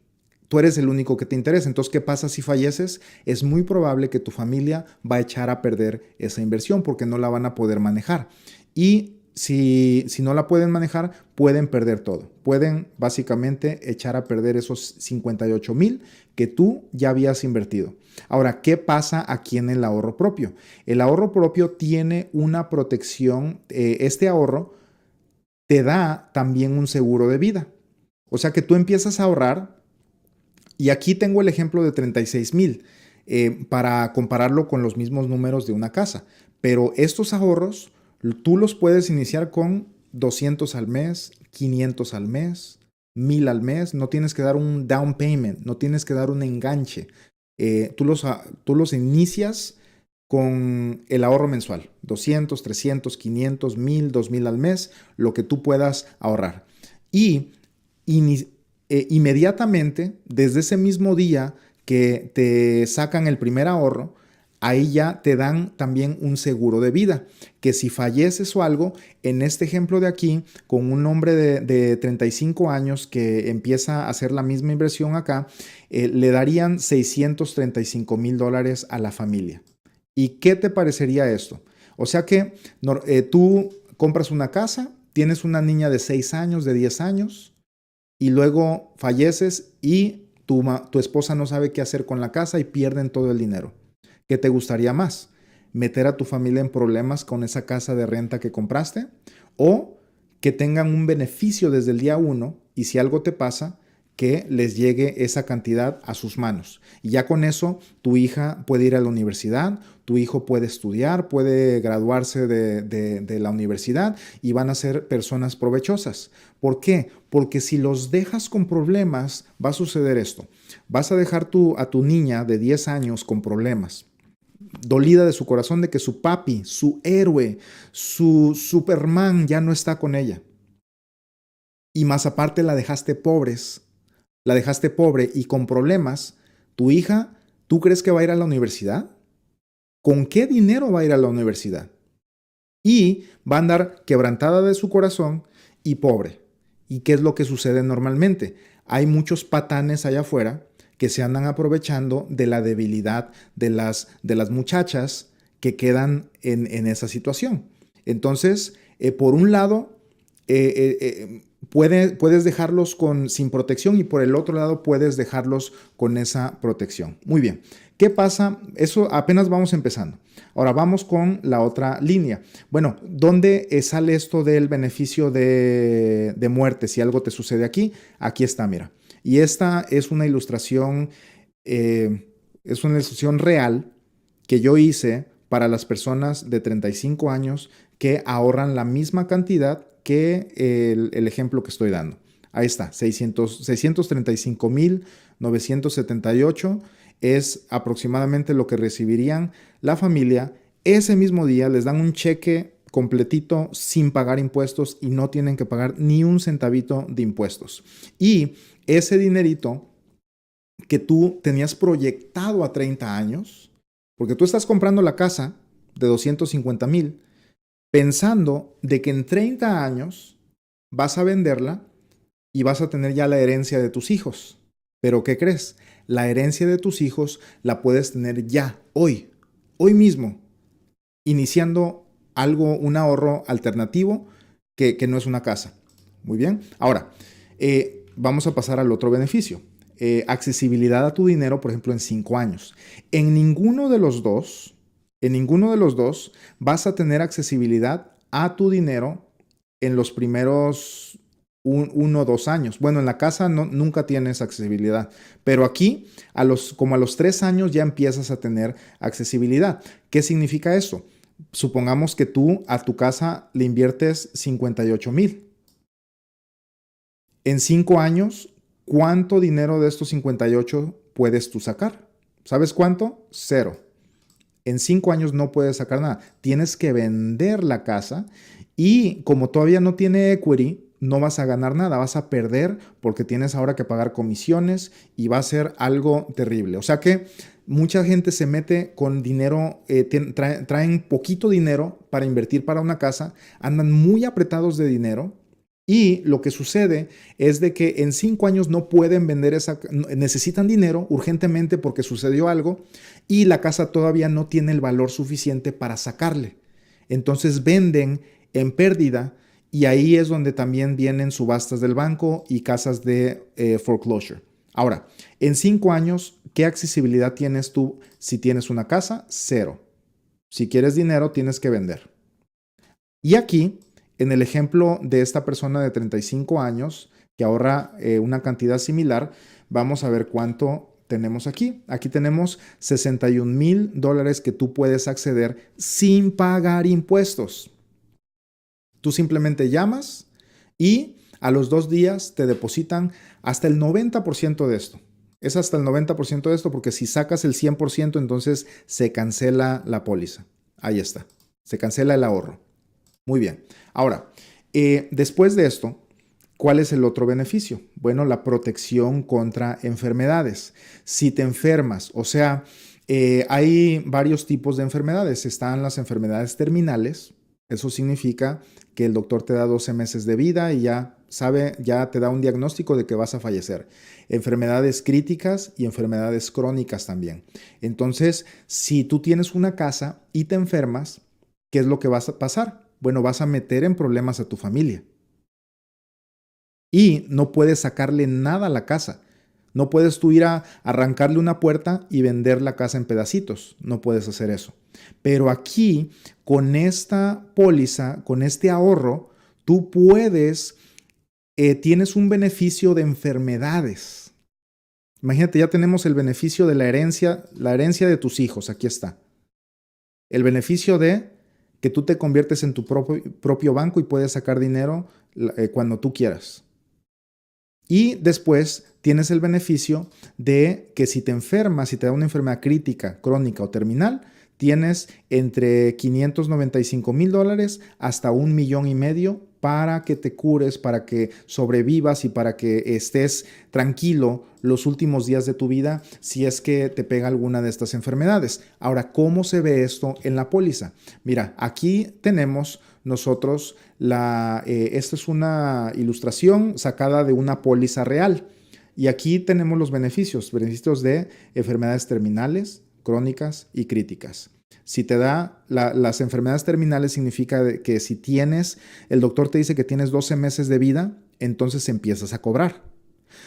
tú eres el único que te interesa. Entonces, ¿qué pasa si falleces? Es muy probable que tu familia va a echar a perder esa inversión porque no la van a poder manejar. Y si no la pueden manejar, pueden perder todo. Pueden básicamente echar a perder esos 58,000 que tú ya habías invertido. Ahora, ¿qué pasa aquí en el ahorro propio? El ahorro propio tiene una protección. Este ahorro te da también un seguro de vida. O sea que tú empiezas a ahorrar y aquí tengo el ejemplo de 36,000 para compararlo con los mismos números de una casa. Pero estos ahorros tú los puedes iniciar con 200 al mes, 500 al mes, 1,000 al mes. No tienes que dar un down payment, no tienes que dar un enganche. Tú los inicias con el ahorro mensual, 200, 300, 500, 1,000, 2,000 al mes, lo que tú puedas ahorrar. Y inmediatamente, desde ese mismo día que te sacan el primer ahorro, ahí ya te dan también un seguro de vida, que si falleces o algo, en este ejemplo de aquí, con un hombre de 35 años que empieza a hacer la misma inversión acá, le darían $635,000 a la familia. ¿Y qué te parecería esto? O sea que tú compras una casa, tienes una niña de 6 años, de 10 años, y luego falleces y tu esposa no sabe qué hacer con la casa y pierden todo el dinero. ¿Qué te gustaría más? ¿Meter a tu familia en problemas con esa casa de renta que compraste? ¿O que tengan un beneficio desde el día 1 y si algo te pasa, que les llegue esa cantidad a sus manos. Y ya con eso, tu hija puede ir a la universidad, tu hijo puede estudiar, puede graduarse de la universidad y van a ser personas provechosas. ¿Por qué? Porque si los dejas con problemas, va a suceder esto. Vas a dejar a tu niña de 10 años con problemas, dolida de su corazón de que su papi, su héroe, su Superman ya no está con ella. Y más aparte la dejaste pobre y con problemas. Tu hija, ¿tú crees que va a ir a la universidad? ¿Con qué dinero va a ir a la universidad? Y va a andar quebrantada de su corazón y pobre. ¿Y qué es lo que sucede normalmente? Hay muchos patanes allá afuera que se andan aprovechando de la debilidad de las muchachas que quedan en esa situación. Entonces, por un lado, puedes dejarlos sin protección y por el otro lado puedes dejarlos con esa protección. Muy bien. ¿Qué pasa? Eso apenas vamos empezando. Ahora vamos con la otra línea. Bueno, ¿dónde sale esto del beneficio de muerte? Si algo te sucede aquí, aquí está, mira. Y esta es una ilustración real que yo hice para las personas de 35 años que ahorran la misma cantidad que el ejemplo que estoy dando. Ahí está, 635,978 es aproximadamente lo que recibirían la familia. Ese mismo día les dan un cheque completito sin pagar impuestos y no tienen que pagar ni un centavito de impuestos. Y ese dinerito que tú tenías proyectado a 30 años, porque tú estás comprando la casa de 250,000, pensando de que en 30 años vas a venderla y vas a tener ya la herencia de tus hijos. Pero ¿qué crees? La herencia de tus hijos la puedes tener ya, hoy mismo, iniciando un ahorro alternativo que no es una casa. Muy bien. Ahora, vamos a pasar al otro beneficio. Accesibilidad a tu dinero, por ejemplo, en 5 años. En ninguno de los dos vas a tener accesibilidad a tu dinero en los primeros 1 o 2 años. Bueno, en la casa nunca tienes accesibilidad, pero aquí, como a los 3 años ya empiezas a tener accesibilidad. ¿Qué significa eso? Supongamos que tú a tu casa le inviertes 58,000. En 5 años, ¿cuánto dinero de estos 58 puedes tú sacar? ¿Sabes cuánto? 0. En 5 años no puedes sacar nada. Tienes que vender la casa y como todavía no tiene equity, no vas a ganar nada, vas a perder porque tienes ahora que pagar comisiones y va a ser algo terrible. O sea que mucha gente se mete con dinero, traen poquito dinero para invertir para una casa, andan muy apretados de dinero. Y lo que sucede es de que en 5 años no pueden vender necesitan dinero urgentemente porque sucedió algo y la casa todavía no tiene el valor suficiente para sacarle. Entonces venden en pérdida y ahí es donde también vienen subastas del banco y casas de foreclosure. Ahora, en 5 años, ¿qué accesibilidad tienes tú si tienes una casa? 0. Si quieres dinero, tienes que vender. Y aquí, en el ejemplo de esta persona de 35 años que ahorra una cantidad similar, vamos a ver cuánto tenemos aquí. Aquí tenemos $61,000 que tú puedes acceder sin pagar impuestos. Tú simplemente llamas y a los 2 días te depositan hasta el 90% de esto. Es hasta el 90% de esto porque si sacas el 100%, entonces se cancela la póliza. Ahí está. Se cancela el ahorro. Muy bien. Ahora, después de esto, ¿cuál es el otro beneficio? Bueno, la protección contra enfermedades. Si te enfermas, o sea, hay varios tipos de enfermedades. Están las enfermedades terminales. Eso significa que el doctor te da 12 meses de vida y ya te da un diagnóstico de que vas a fallecer. Enfermedades críticas y enfermedades crónicas también. Entonces, si tú tienes una casa y te enfermas, ¿qué es lo que vas a pasar? Bueno, vas a meter en problemas a tu familia. Y no puedes sacarle nada a la casa. No puedes tú ir a arrancarle una puerta y vender la casa en pedacitos. No puedes hacer eso. Pero aquí, con esta póliza, con este ahorro, tú puedes tienes un beneficio de enfermedades. Imagínate, ya tenemos el beneficio de la herencia de tus hijos, aquí está. El beneficio de que tú te conviertes en tu propio banco y puedes sacar dinero cuando tú quieras. Y después tienes el beneficio de que si te enfermas, si te da una enfermedad crítica, crónica o terminal, tienes entre $595,000 hasta $1,500,000 para que te cures, para que sobrevivas y para que estés tranquilo los últimos días de tu vida si es que te pega alguna de estas enfermedades. Ahora, ¿cómo se ve esto en la póliza? Mira, aquí tenemos nosotros esta es una ilustración sacada de una póliza real. Y aquí tenemos los beneficios de enfermedades terminales, crónicas y críticas. Si te da las enfermedades terminales, significa que si el doctor te dice que tienes 12 meses de vida, entonces empiezas a cobrar.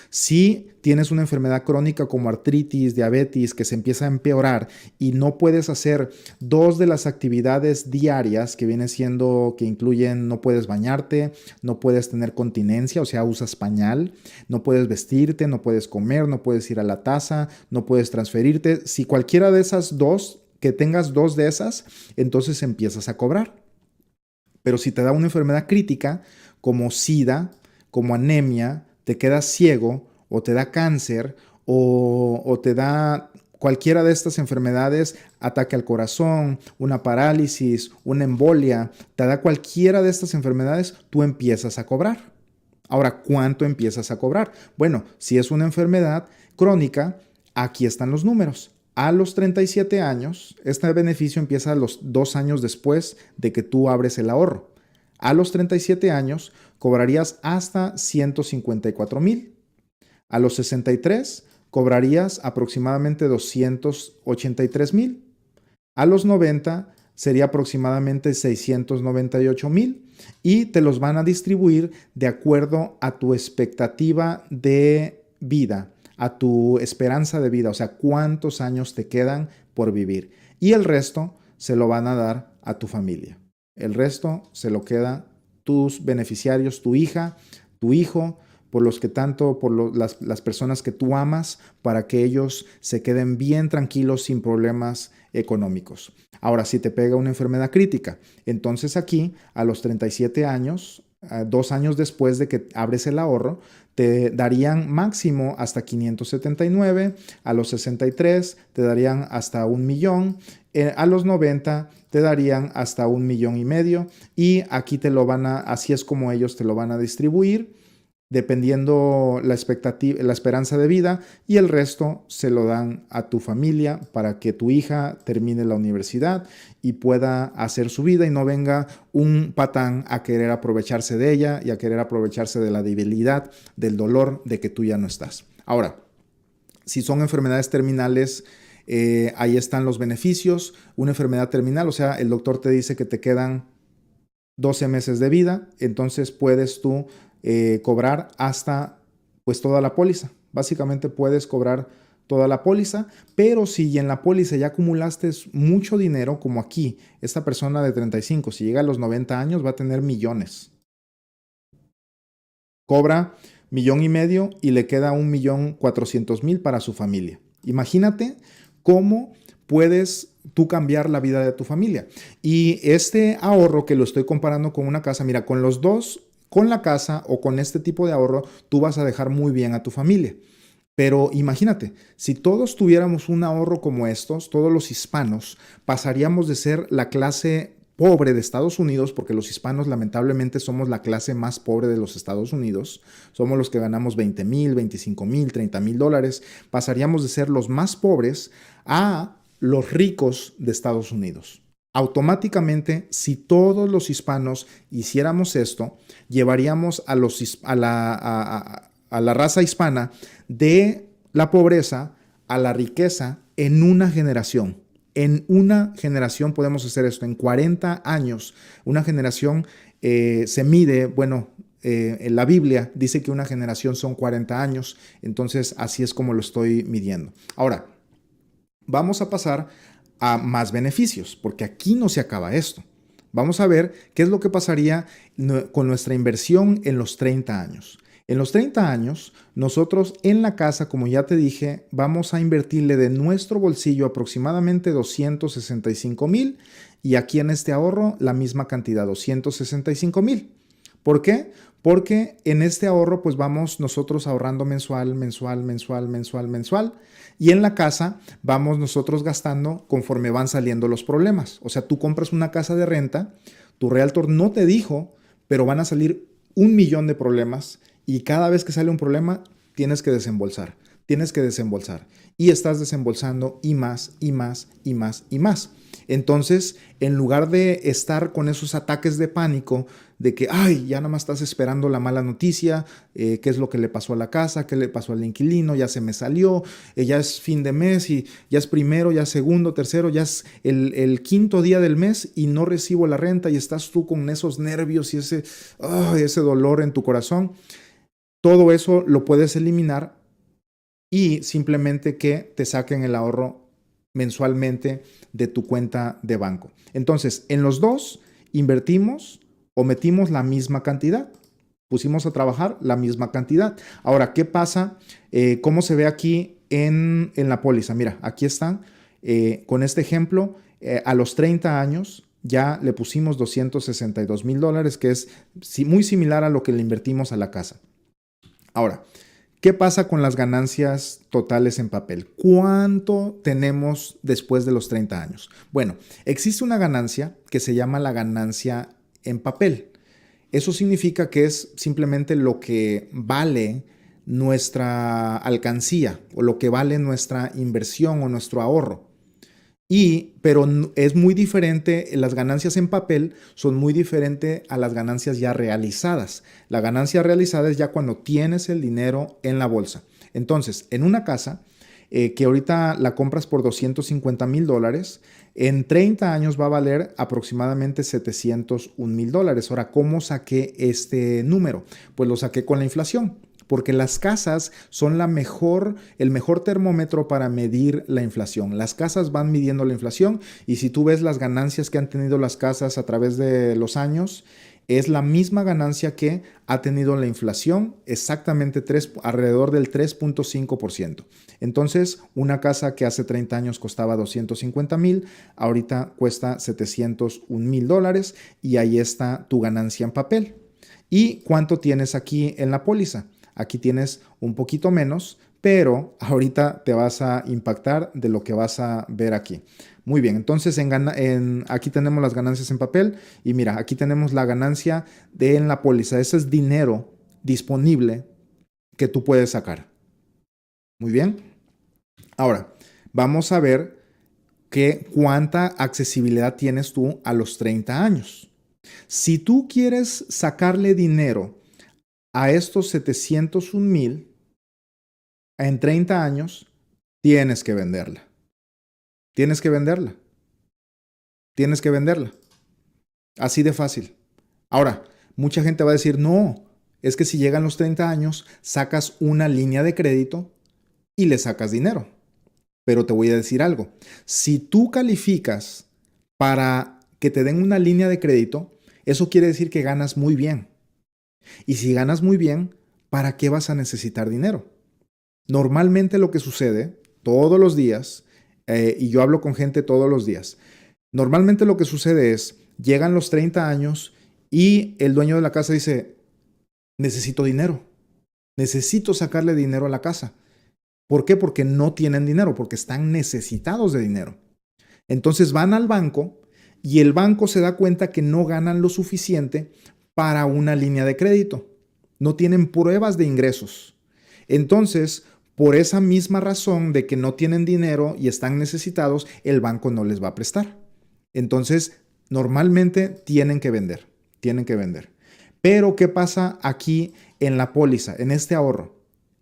Si tienes una enfermedad crónica como artritis, diabetes, que se empieza a empeorar y no puedes hacer dos de las actividades diarias que viene siendo, que incluyen no puedes bañarte, no puedes tener continencia, o sea, usas pañal, no puedes vestirte, no puedes comer, no puedes ir a la taza, no puedes transferirte. Si cualquiera de esas dos, que tengas dos de esas, entonces empiezas a cobrar. Pero si te da una enfermedad crítica como SIDA, como anemia, te quedas ciego o te da cáncer o te da cualquiera de estas enfermedades, ataque al corazón, una parálisis, una embolia, te da cualquiera de estas enfermedades, tú empiezas a cobrar. Ahora, ¿cuánto empiezas a cobrar? Bueno, si es una enfermedad crónica, aquí están los números. A los 37 años, este beneficio empieza a los 2 años después de que tú abres el ahorro. A los 37 años, cobrarías hasta 154,000. A los 63, cobrarías aproximadamente 283,000. A los 90, sería aproximadamente 698,000 y te los van a distribuir de acuerdo a tu expectativa de vida, a tu esperanza de vida, o sea, cuántos años te quedan por vivir. Y el resto se lo van a dar a tu familia. El resto se lo queda tus beneficiarios, tu hija, tu hijo, las personas que tú amas, para que ellos se queden bien tranquilos sin problemas económicos. Ahora, si te pega una enfermedad crítica, entonces aquí a los 37 años, 2 años después de que abres el ahorro, te darían máximo hasta 579, a los 63 te darían hasta 1,000,000, a los 90 te darían hasta 1,500,000 y aquí así es como ellos te lo van a distribuir dependiendo la esperanza de vida, y el resto se lo dan a tu familia para que tu hija termine la universidad y pueda hacer su vida y no venga un patán a querer aprovecharse de ella y a querer aprovecharse de la debilidad, del dolor de que tú ya no estás. Ahora, si son enfermedades terminales, ahí están los beneficios. Una enfermedad terminal, o sea, el doctor te dice que te quedan 12 meses de vida, entonces puedes tú cobrar hasta pues toda la póliza. Básicamente puedes cobrar toda la póliza, pero si en la póliza ya acumulaste mucho dinero, como aquí, esta persona de 35, si llega a los 90 años va a tener millones. Cobra 1,500,000 y le queda 1,400,000 para su familia. Imagínate cómo puedes tú cambiar la vida de tu familia. Y este ahorro que lo estoy comparando con una casa, mira, con los dos, con la casa o con este tipo de ahorro, tú vas a dejar muy bien a tu familia. Pero imagínate, si todos tuviéramos un ahorro como estos, todos los hispanos, pasaríamos de ser la clase pobre de Estados Unidos, porque los hispanos lamentablemente somos la clase más pobre de los Estados Unidos, somos los que ganamos 20,000, 25,000, 30,000 dólares, pasaríamos de ser los más pobres a los ricos de Estados Unidos. Automáticamente, si todos los hispanos hiciéramos esto, llevaríamos a la raza hispana de la pobreza a la riqueza en una generación. En una generación podemos hacer esto, en 40 años. Una generación se mide, en la Biblia dice que una generación son 40 años, entonces así es como lo estoy midiendo. Ahora, vamos a pasar a más beneficios, porque aquí no se acaba esto. Vamos a ver qué es lo que pasaría con nuestra inversión en los 30 años. En los 30 años, nosotros en la casa, como ya te dije, vamos a invertirle de nuestro bolsillo aproximadamente 265,000 y aquí en este ahorro la misma cantidad, 265,000. ¿Por qué? Porque en este ahorro pues vamos nosotros ahorrando mensual y en la casa vamos nosotros gastando conforme van saliendo los problemas. O sea, tú compras una casa de renta, tu realtor no te dijo, pero van a salir 1,000,000 de problemas y cada vez que sale un problema tienes que desembolsar, y estás desembolsando y más y más y más y más. Entonces, en lugar de estar con esos ataques de pánico de que, ay, ya nada más estás esperando la mala noticia, qué es lo que le pasó a la casa, qué le pasó al inquilino, ya se me salió, ya es fin de mes y ya es primero, ya es segundo, tercero, ya es el quinto día del mes y no recibo la renta y estás tú con esos nervios y ese dolor en tu corazón. Todo eso lo puedes eliminar y simplemente que te saquen el ahorro mensualmente de tu cuenta de banco. Entonces, en los dos invertimos o metimos la misma cantidad. Pusimos a trabajar la misma cantidad. Ahora, ¿qué pasa? ¿Cómo se ve aquí en la póliza? Mira, aquí están. Con este ejemplo, a los 30 años ya le pusimos $262,000, que es muy similar a lo que le invertimos a la casa. Ahora, ¿qué pasa con las ganancias totales en papel? ¿Cuánto tenemos después de los 30 años? Bueno, existe una ganancia que se llama la ganancia en papel. Eso significa que es simplemente lo que vale nuestra alcancía o lo que vale nuestra inversión o nuestro ahorro. Pero es muy diferente, las ganancias en papel son muy diferentes a las ganancias ya realizadas. La ganancia realizada es ya cuando tienes el dinero en la bolsa. Entonces, en una casa que ahorita la compras por $250,000, en 30 años va a valer aproximadamente $701,000. Ahora, ¿cómo saqué este número? Pues lo saqué con la inflación. Porque las casas son el mejor termómetro para medir la inflación. Las casas van midiendo la inflación y si tú ves las ganancias que han tenido las casas a través de los años, es la misma ganancia que ha tenido la inflación, exactamente alrededor del 3.5%. Entonces, una casa que hace 30 años costaba 250,000, ahorita cuesta $701,000 y ahí está tu ganancia en papel. ¿Y cuánto tienes aquí en la póliza? Aquí tienes un poquito menos, pero ahorita te vas a impactar de lo que vas a ver aquí. Muy bien, entonces aquí tenemos las ganancias en papel y mira, aquí tenemos la ganancia en la póliza. Ese es dinero disponible que tú puedes sacar. Muy bien. Ahora, vamos a ver cuánta accesibilidad tienes tú a los 30 años. Si tú quieres sacarle dinero a estos 701,000 en 30 años, tienes que venderla. Tienes que venderla. Tienes que venderla. Así de fácil. Ahora, mucha gente va a decir, no, es que si llegan los 30 años, sacas una línea de crédito y le sacas dinero. Pero te voy a decir algo. Si tú calificas para que te den una línea de crédito, eso quiere decir que ganas muy bien. Y si ganas muy bien, ¿para qué vas a necesitar dinero? Normalmente lo que sucede todos los días, y yo hablo con gente todos los días, normalmente lo que sucede es, llegan los 30 años y el dueño de la casa dice, necesito dinero, necesito sacarle dinero a la casa. ¿Por qué? Porque no tienen dinero, porque están necesitados de dinero. Entonces van al banco y el banco se da cuenta que no ganan lo suficiente para una línea de crédito. No tienen pruebas de ingresos. Entonces, por esa misma razón de que no tienen dinero y están necesitados, el banco no les va a prestar. Entonces, normalmente tienen que vender. Pero, ¿qué pasa aquí en la póliza, en este ahorro?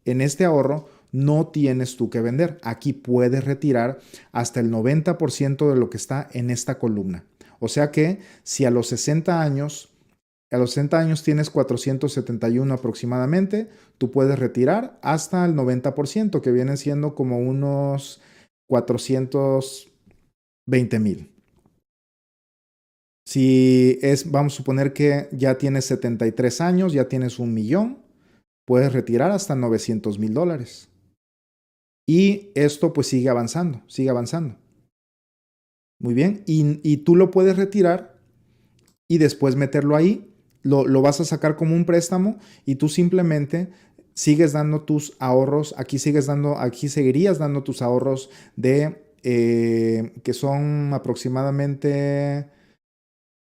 En este ahorro no tienes tú que vender. Aquí puedes retirar hasta el 90% de lo que está en esta columna. O sea que si a los 60 años tienes 471 aproximadamente, tú puedes retirar hasta el 90%, que vienen siendo como unos 420,000. Si es, vamos a suponer que ya tienes 73 años, ya tienes 1 millón, puedes retirar hasta $900,000. Y esto pues sigue avanzando, sigue avanzando. Muy bien, y tú lo puedes retirar y después meterlo ahí, lo vas a sacar como un préstamo y tú simplemente sigues dando tus ahorros, aquí seguirías dando tus ahorros de que son aproximadamente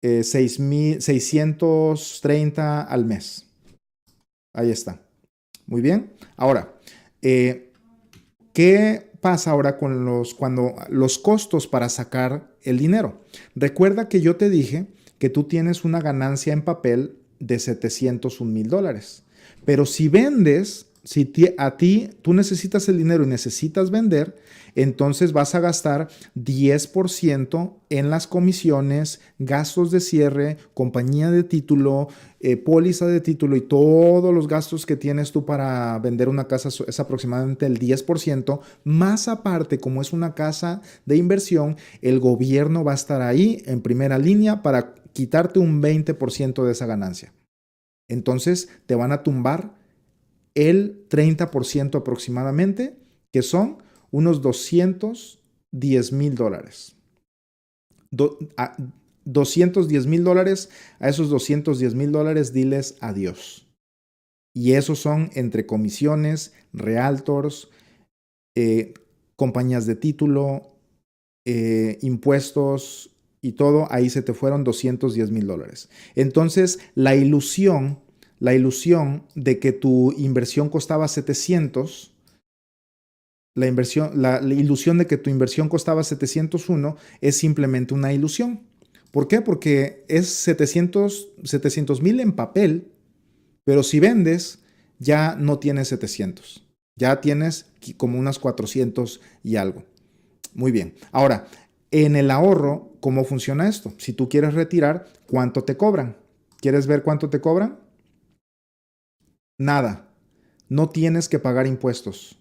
6,630 al mes. Ahí está. Muy bien. Ahora, eh, ¿qué pasa ahora con cuando los costos para sacar el dinero? Recuerda que yo te dije que tú tienes una ganancia en papel de $701,000. Pero si vendes, si a ti tú necesitas el dinero y necesitas vender, entonces vas a gastar 10% en las comisiones, gastos de cierre, compañía de título, póliza de título y todos los gastos que tienes tú para vender una casa es aproximadamente el 10%. Más aparte, como es una casa de inversión, el gobierno va a estar ahí en primera línea para quitarte un 20% de esa ganancia. Entonces te van a tumbar el 30% aproximadamente, que son unos $210,000. A $210,000, a esos $210,000 diles adiós. Y esos son entre comisiones, realtors, compañías de título, impuestos y todo, ahí se te fueron $210,000. Entonces, la ilusión de que tu inversión costaba 700, la ilusión de que tu inversión costaba 701 es simplemente una ilusión. ¿Por qué? Porque es 700,000 en papel, pero si vendes ya no tienes 700, ya tienes como unas 400 y algo. Muy bien. Ahora, en el ahorro, ¿cómo funciona esto? Si tú quieres retirar, ¿cuánto te cobran? ¿Quieres ver cuánto te cobran? Nada. No tienes que pagar impuestos.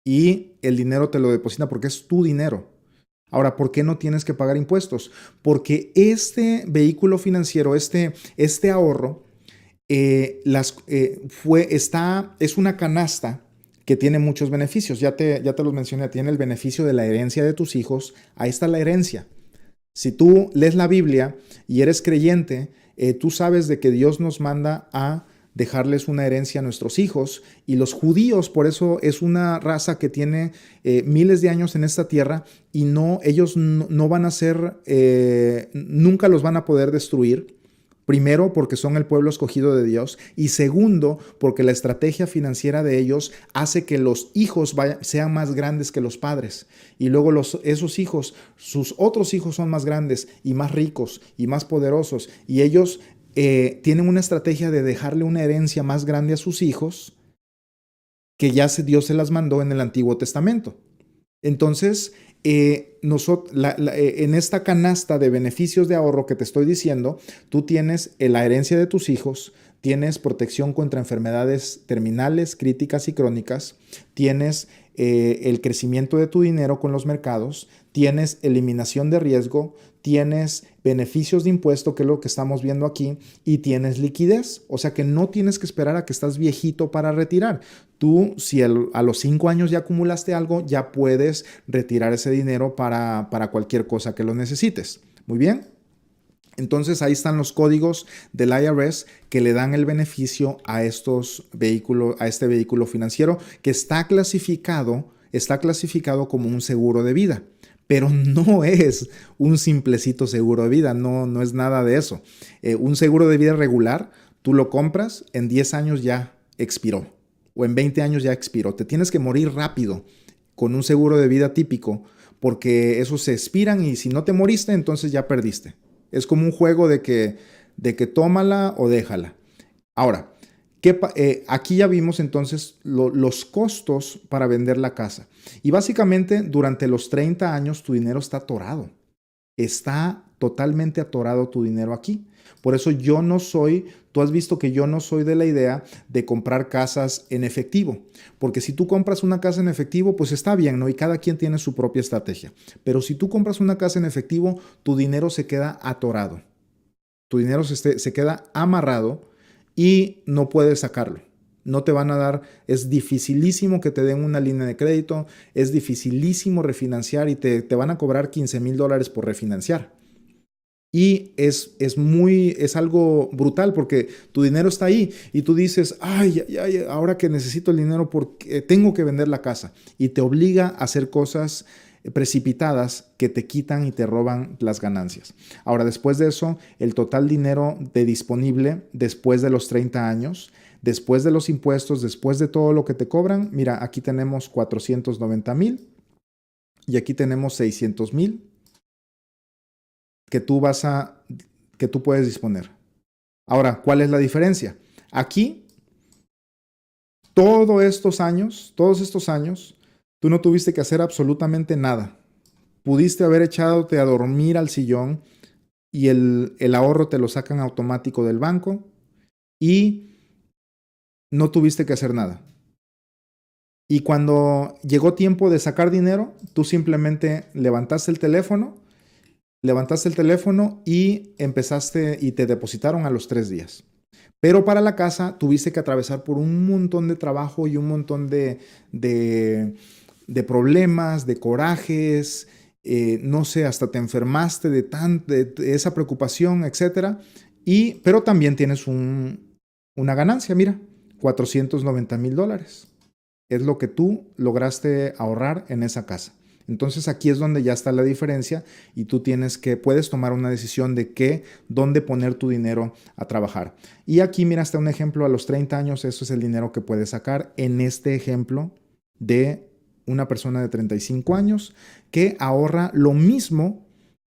Y el dinero te lo deposita porque es tu dinero. Ahora, ¿por qué no tienes que pagar impuestos? Porque este vehículo financiero, este ahorro, es una canasta que tiene muchos beneficios. Ya te los mencioné. Tiene el beneficio de la herencia de tus hijos. Ahí está la herencia. Si tú lees la Biblia y eres creyente, tú sabes de que Dios nos manda a dejarles una herencia a nuestros hijos, y los judíos por eso es una raza que tiene miles de años en esta tierra, y ellos no van a ser, nunca los van a poder destruir. Primero, porque son el pueblo escogido de Dios, y segundo, porque la estrategia financiera de ellos hace que los hijos sean más grandes que los padres. Y luego esos hijos, sus otros hijos son más grandes y más ricos y más poderosos. Y ellos tienen una estrategia de dejarle una herencia más grande a sus hijos que ya Dios se las mandó en el Antiguo Testamento. Entonces, en esta canasta de beneficios de ahorro que te estoy diciendo, tú tienes la herencia de tus hijos, tienes protección contra enfermedades terminales, críticas y crónicas, tienes el crecimiento de tu dinero con los mercados, tienes eliminación de riesgo, tienes beneficios de impuesto, que es lo que estamos viendo aquí, y tienes liquidez. O sea que no tienes que esperar a que estás viejito para retirar. Tú, si a los 5 años ya acumulaste algo, ya puedes retirar ese dinero para cualquier cosa que lo necesites. Muy bien. Entonces ahí están los códigos del IRS que le dan el beneficio a este vehículo financiero que está clasificado como un seguro de vida. Pero no es un simplecito seguro de vida, no es nada de eso. Un seguro de vida regular, tú lo compras, en 10 años ya expiró, o en 20 años ya expiró. Te tienes que morir rápido con un seguro de vida típico, porque esos se expiran y si no te moriste, entonces ya perdiste. Es como un juego de que tómala o déjala. Ahora, aquí ya vimos entonces los costos para vender la casa. Y básicamente durante los 30 años tu dinero está atorado. Está totalmente atorado tu dinero aquí. Por eso tú has visto que yo no soy de la idea de comprar casas en efectivo. Porque si tú compras una casa en efectivo, pues está bien, ¿no? Y cada quien tiene su propia estrategia. Pero si tú compras una casa en efectivo, tu dinero se queda atorado. Tu dinero se queda amarrado y no puedes sacarlo. No te van a dar, es dificilísimo que te den una línea de crédito, es dificilísimo refinanciar y te van a cobrar $15,000 por refinanciar. Y es algo brutal porque tu dinero está ahí y tú dices, ay, ay, ay, ahora que necesito el dinero porque tengo que vender la casa. Y te obliga a hacer cosas precipitadas que te quitan y te roban las ganancias. Ahora, después de eso, el total dinero de disponible después de los 30 años, después de los impuestos, después de todo lo que te cobran, mira, aquí tenemos 490,000 y aquí tenemos 600,000 que tú que tú puedes disponer. Ahora, ¿cuál es la diferencia? Aquí, todos estos años, tú no tuviste que hacer absolutamente nada. Pudiste haber echándote a dormir al sillón y el ahorro te lo sacan automático del banco y no tuviste que hacer nada. Y cuando llegó tiempo de sacar dinero, tú simplemente levantaste el teléfono y empezaste y te depositaron a los 3 días. Pero para la casa tuviste que atravesar por un montón de trabajo y un montón de problemas, de corajes, no sé, hasta te enfermaste de esa preocupación, etcétera. Pero también tienes una ganancia, mira, $490,000. Es lo que tú lograste ahorrar en esa casa. Entonces aquí es donde ya está la diferencia y tú puedes tomar una decisión de dónde poner tu dinero a trabajar. Y aquí mira, está un ejemplo a los 30 años, eso es el dinero que puedes sacar en este ejemplo de una persona de 35 años que ahorra lo mismo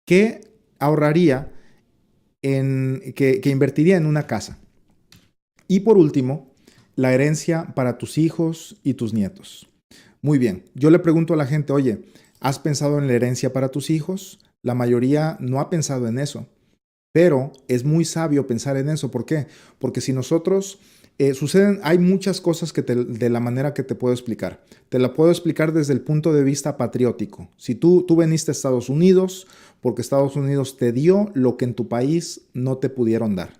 que ahorraría que invertiría en una casa. Y por último, la herencia para tus hijos y tus nietos. Muy bien, yo le pregunto a la gente, oye, ¿has pensado en la herencia para tus hijos? La mayoría no ha pensado en eso, pero es muy sabio pensar en eso. ¿Por qué? Porque si nosotros, hay muchas cosas de la manera que te puedo explicar. Te la puedo explicar desde el punto de vista patriótico. Si tú veniste a Estados Unidos, porque Estados Unidos te dio lo que en tu país no te pudieron dar.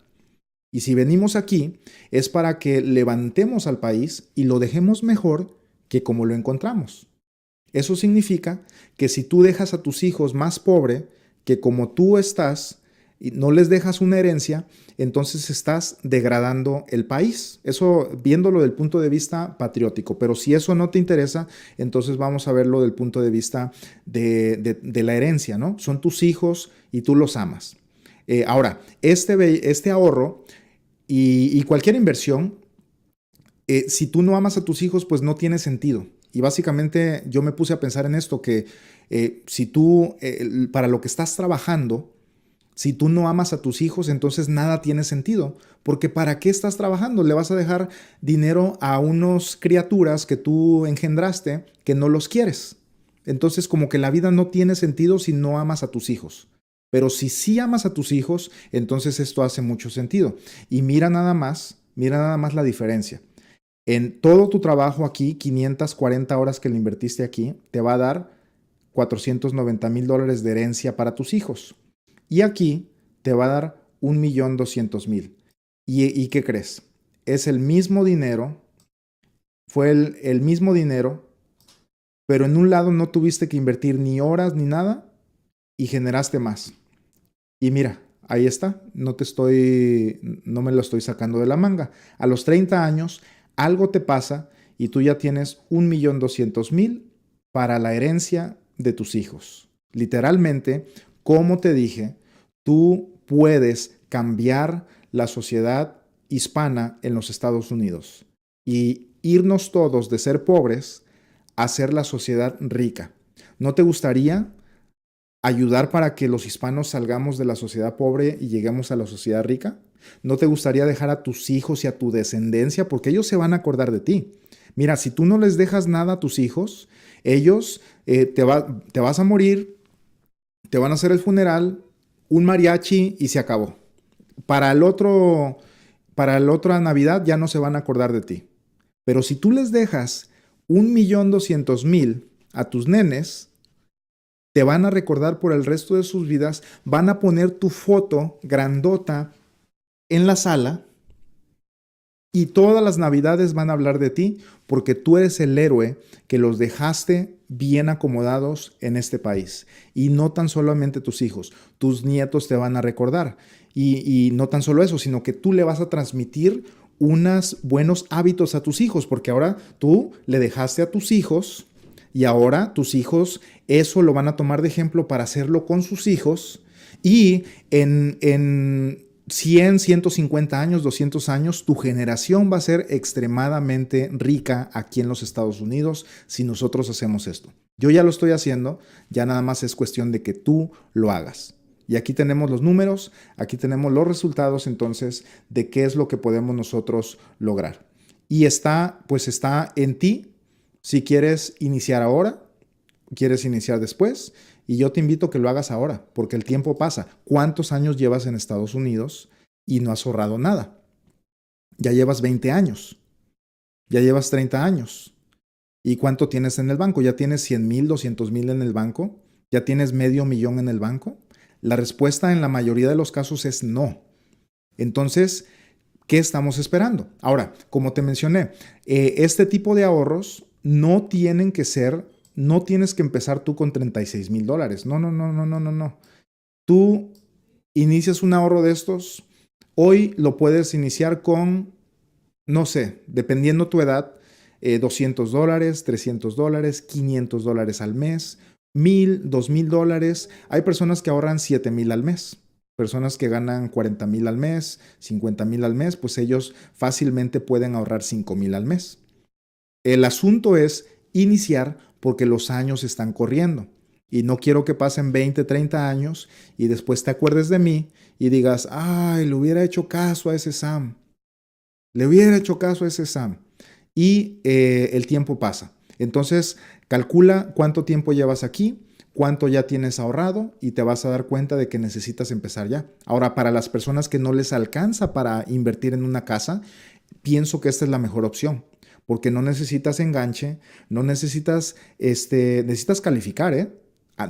Y si venimos aquí, es para que levantemos al país y lo dejemos mejor que como lo encontramos. Eso significa que si tú dejas a tus hijos más pobre que como tú estás y no les dejas una herencia, entonces estás degradando el país. Eso viéndolo del punto de vista patriótico. Pero si eso no te interesa, entonces vamos a verlo del punto de vista de la herencia, ¿no? Son tus hijos y tú los amas. Ahora, este ahorro y cualquier inversión, si tú no amas a tus hijos, pues no tiene sentido. Y básicamente yo me puse a pensar en esto, que si tú, para lo que estás trabajando, si tú no amas a tus hijos, entonces nada tiene sentido. Porque ¿para qué estás trabajando? Le vas a dejar dinero a unas criaturas que tú engendraste que no los quieres. Entonces como que la vida no tiene sentido si no amas a tus hijos. Pero si sí amas a tus hijos, entonces esto hace mucho sentido. Y mira nada más la diferencia. En todo tu trabajo aquí, 540 horas que le invertiste aquí, te va a dar $490,000 de herencia para tus hijos. Y aquí te va a dar 1,200,000. ¿Y qué crees? Es el mismo dinero, fue el mismo dinero, pero en un lado no tuviste que invertir ni horas ni nada y generaste más. Y mira, ahí está, no me lo estoy sacando de la manga. A los 30 años, algo te pasa y tú ya tienes 1,200,000 para la herencia de tus hijos. Literalmente, como te dije, tú puedes cambiar la sociedad hispana en los Estados Unidos y irnos todos de ser pobres a ser la sociedad rica. ¿No te gustaría ayudar para que los hispanos salgamos de la sociedad pobre y lleguemos a la sociedad rica? ¿No te gustaría dejar a tus hijos y a tu descendencia? Porque ellos se van a acordar de ti. Mira, si tú no les dejas nada a tus hijos, ellos te vas a morir, te van a hacer el funeral, un mariachi y se acabó. Para el otra Navidad ya no se van a acordar de ti. Pero si tú les dejas 1,200,000 a tus nenes, Te van a recordar por el resto de sus vidas, van a poner tu foto grandota en la sala y todas las navidades van a hablar de ti porque tú eres el héroe que los dejaste bien acomodados en este país. Y no tan solamente tus hijos, tus nietos te van a recordar. Y no tan solo eso, sino que tú le vas a transmitir unos buenos hábitos a tus hijos, porque ahora tú le dejaste a tus hijos y ahora tus hijos eso lo van a tomar de ejemplo para hacerlo con sus hijos y en 100, 150 años, 200 años, tu generación va a ser extremadamente rica aquí en los Estados Unidos si nosotros hacemos esto. Yo ya lo estoy haciendo, ya nada más es cuestión de que tú lo hagas. Y aquí tenemos los números, aquí tenemos los resultados entonces de qué es lo que podemos nosotros lograr. Y pues está en ti si quieres iniciar ahora, quieres iniciar después. Y yo te invito a que lo hagas ahora, porque el tiempo pasa. ¿Cuántos años llevas en Estados Unidos y no has ahorrado nada? Ya llevas 20 años, ya llevas 30 años. ¿Y cuánto tienes en el banco? ¿Ya tienes 100,000, 200,000 en el banco? ¿Ya tienes $500,000 en el banco? La respuesta en la mayoría de los casos es no. Entonces, ¿qué estamos esperando? Ahora, como te mencioné, este tipo de ahorros no tienen que ser, no tienes que empezar tú con $36,000. No, no, no, no, no, no, no. Tú inicias un ahorro de estos, hoy lo puedes iniciar con, no sé, dependiendo tu edad, $200, $300, $500 al mes, $1,000, $2,000. Hay personas que ahorran $7,000 al mes. Personas que ganan $40,000 al mes, $50,000 al mes, pues ellos fácilmente pueden ahorrar $5,000 al mes. El asunto es iniciar porque los años están corriendo. Y no quiero que pasen 20, 30 años y después te acuerdes de mí y digas, ay, le hubiera hecho caso a ese Sam. Le hubiera hecho caso a ese Sam. Y el tiempo pasa. Entonces, calcula cuánto tiempo llevas aquí, cuánto ya tienes ahorrado y te vas a dar cuenta de que necesitas empezar ya. Ahora, para las personas que no les alcanza para invertir en una casa, pienso que esta es la mejor opción. Porque no necesitas enganche, no necesitas, necesitas calificar, ¿eh?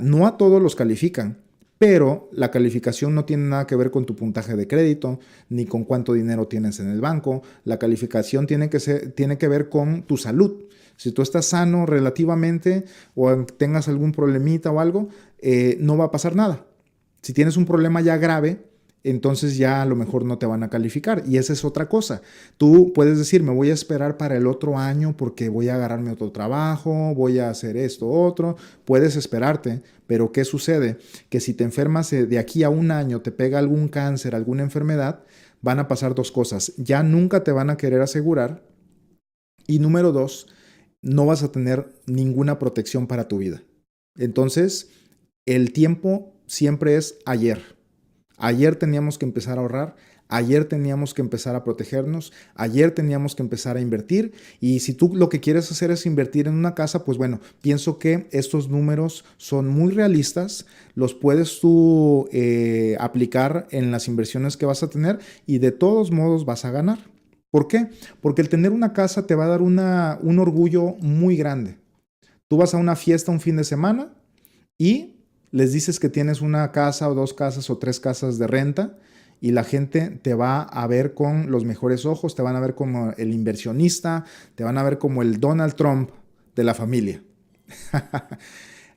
No a todos los califican, pero la calificación no tiene nada que ver con tu puntaje de crédito, ni con cuánto dinero tienes en el banco. La calificación tiene que ver con tu salud. Si tú estás sano relativamente o tengas algún problemita o algo, no va a pasar nada. Si tienes un problema ya grave, entonces ya a lo mejor no te van a calificar. Y esa es otra cosa. Tú puedes decir, me voy a esperar para el otro año porque voy a agarrarme otro trabajo, voy a hacer esto, otro. Puedes esperarte, pero ¿qué sucede? Que si te enfermas de aquí a un año, te pega algún cáncer, alguna enfermedad, van a pasar dos cosas. Ya nunca te van a querer asegurar. Y número dos, no vas a tener ninguna protección para tu vida. Entonces, el tiempo siempre es ayer. Ayer teníamos que empezar a ahorrar, ayer teníamos que empezar a protegernos, ayer teníamos que empezar a invertir. Y si tú lo que quieres hacer es invertir en una casa, pues bueno, pienso que estos números son muy realistas, los puedes tú aplicar en las inversiones que vas a tener y de todos modos vas a ganar. ¿Por qué? Porque el tener una casa te va a dar un orgullo muy grande. Tú vas a una fiesta un fin de semana y les dices que tienes una casa o dos casas o tres casas de renta y la gente te va a ver con los mejores ojos, te van a ver como el inversionista, te van a ver como el Donald Trump de la familia.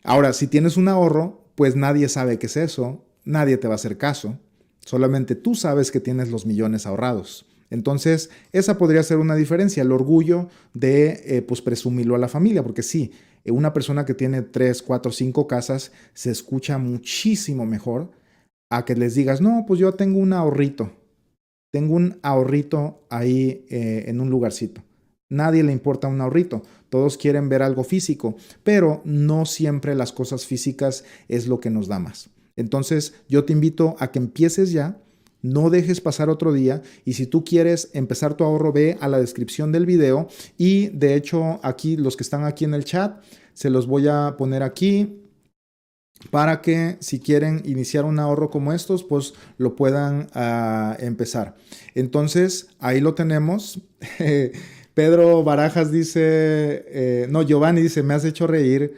Ahora, si tienes un ahorro, pues nadie sabe qué es eso, nadie te va a hacer caso, solamente tú sabes que tienes los millones ahorrados. Entonces, esa podría ser una diferencia, el orgullo de pues presumirlo a la familia, porque sí, una persona que tiene 3, 4, 5 casas se escucha muchísimo mejor a que les digas, no, pues yo tengo un ahorrito ahí en un lugarcito. Nadie le importa un ahorrito, todos quieren ver algo físico, pero no siempre las cosas físicas es lo que nos da más. Entonces, yo te invito a que empieces ya. No dejes pasar otro día y si tú quieres empezar tu ahorro, ve a la descripción del video y de hecho aquí los que están aquí en el chat se los voy a poner aquí para que si quieren iniciar un ahorro como estos, pues lo puedan empezar. Entonces ahí lo tenemos. Pedro Barajas dice, no, Giovanni dice, me has hecho reír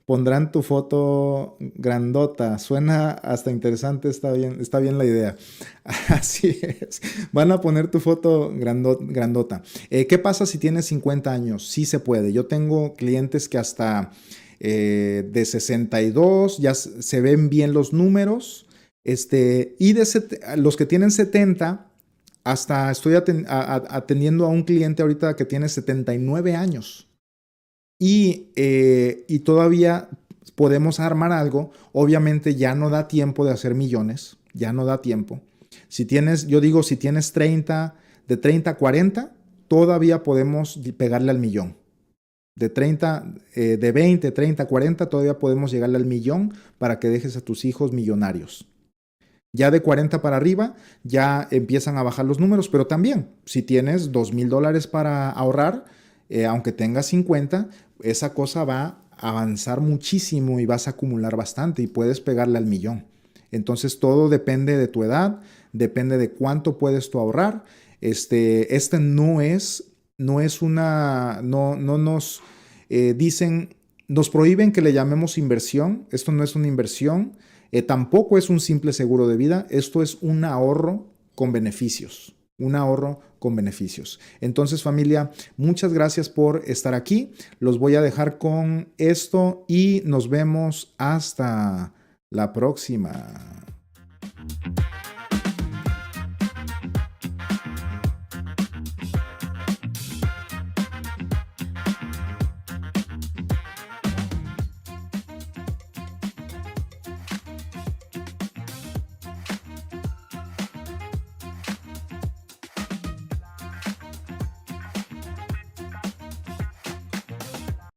Pondrán tu foto grandota. Suena hasta interesante, está bien la idea. Así es. Van a poner tu foto grandota. ¿Qué pasa si tienes 50 años? Sí se puede. Yo tengo clientes que hasta de 62 ya se ven bien los números. Y los que tienen 70, hasta estoy atendiendo a un cliente ahorita que tiene 79 años. Y todavía podemos armar algo. Obviamente ya no da tiempo de hacer millones, ya no da tiempo. Si tienes, yo digo, si tienes 30, de 30 a 40, todavía podemos pegarle al millón. De 30, de 20, 30, 40, todavía podemos llegarle al millón para que dejes a tus hijos millonarios. Ya de 40 para arriba, ya empiezan a bajar los números, pero también, si tienes $2,000 para ahorrar, aunque tengas 50, esa cosa va a avanzar muchísimo y vas a acumular bastante y puedes pegarle al millón. Entonces todo depende de tu edad, depende de cuánto puedes tú ahorrar. No es una, no nos dicen, nos prohíben que le llamemos inversión. Esto no es una inversión, tampoco es un simple seguro de vida. Esto es un ahorro con beneficios. Un ahorro con beneficios. Entonces, familia, muchas gracias por estar aquí. Los voy a dejar con esto y nos vemos hasta la próxima.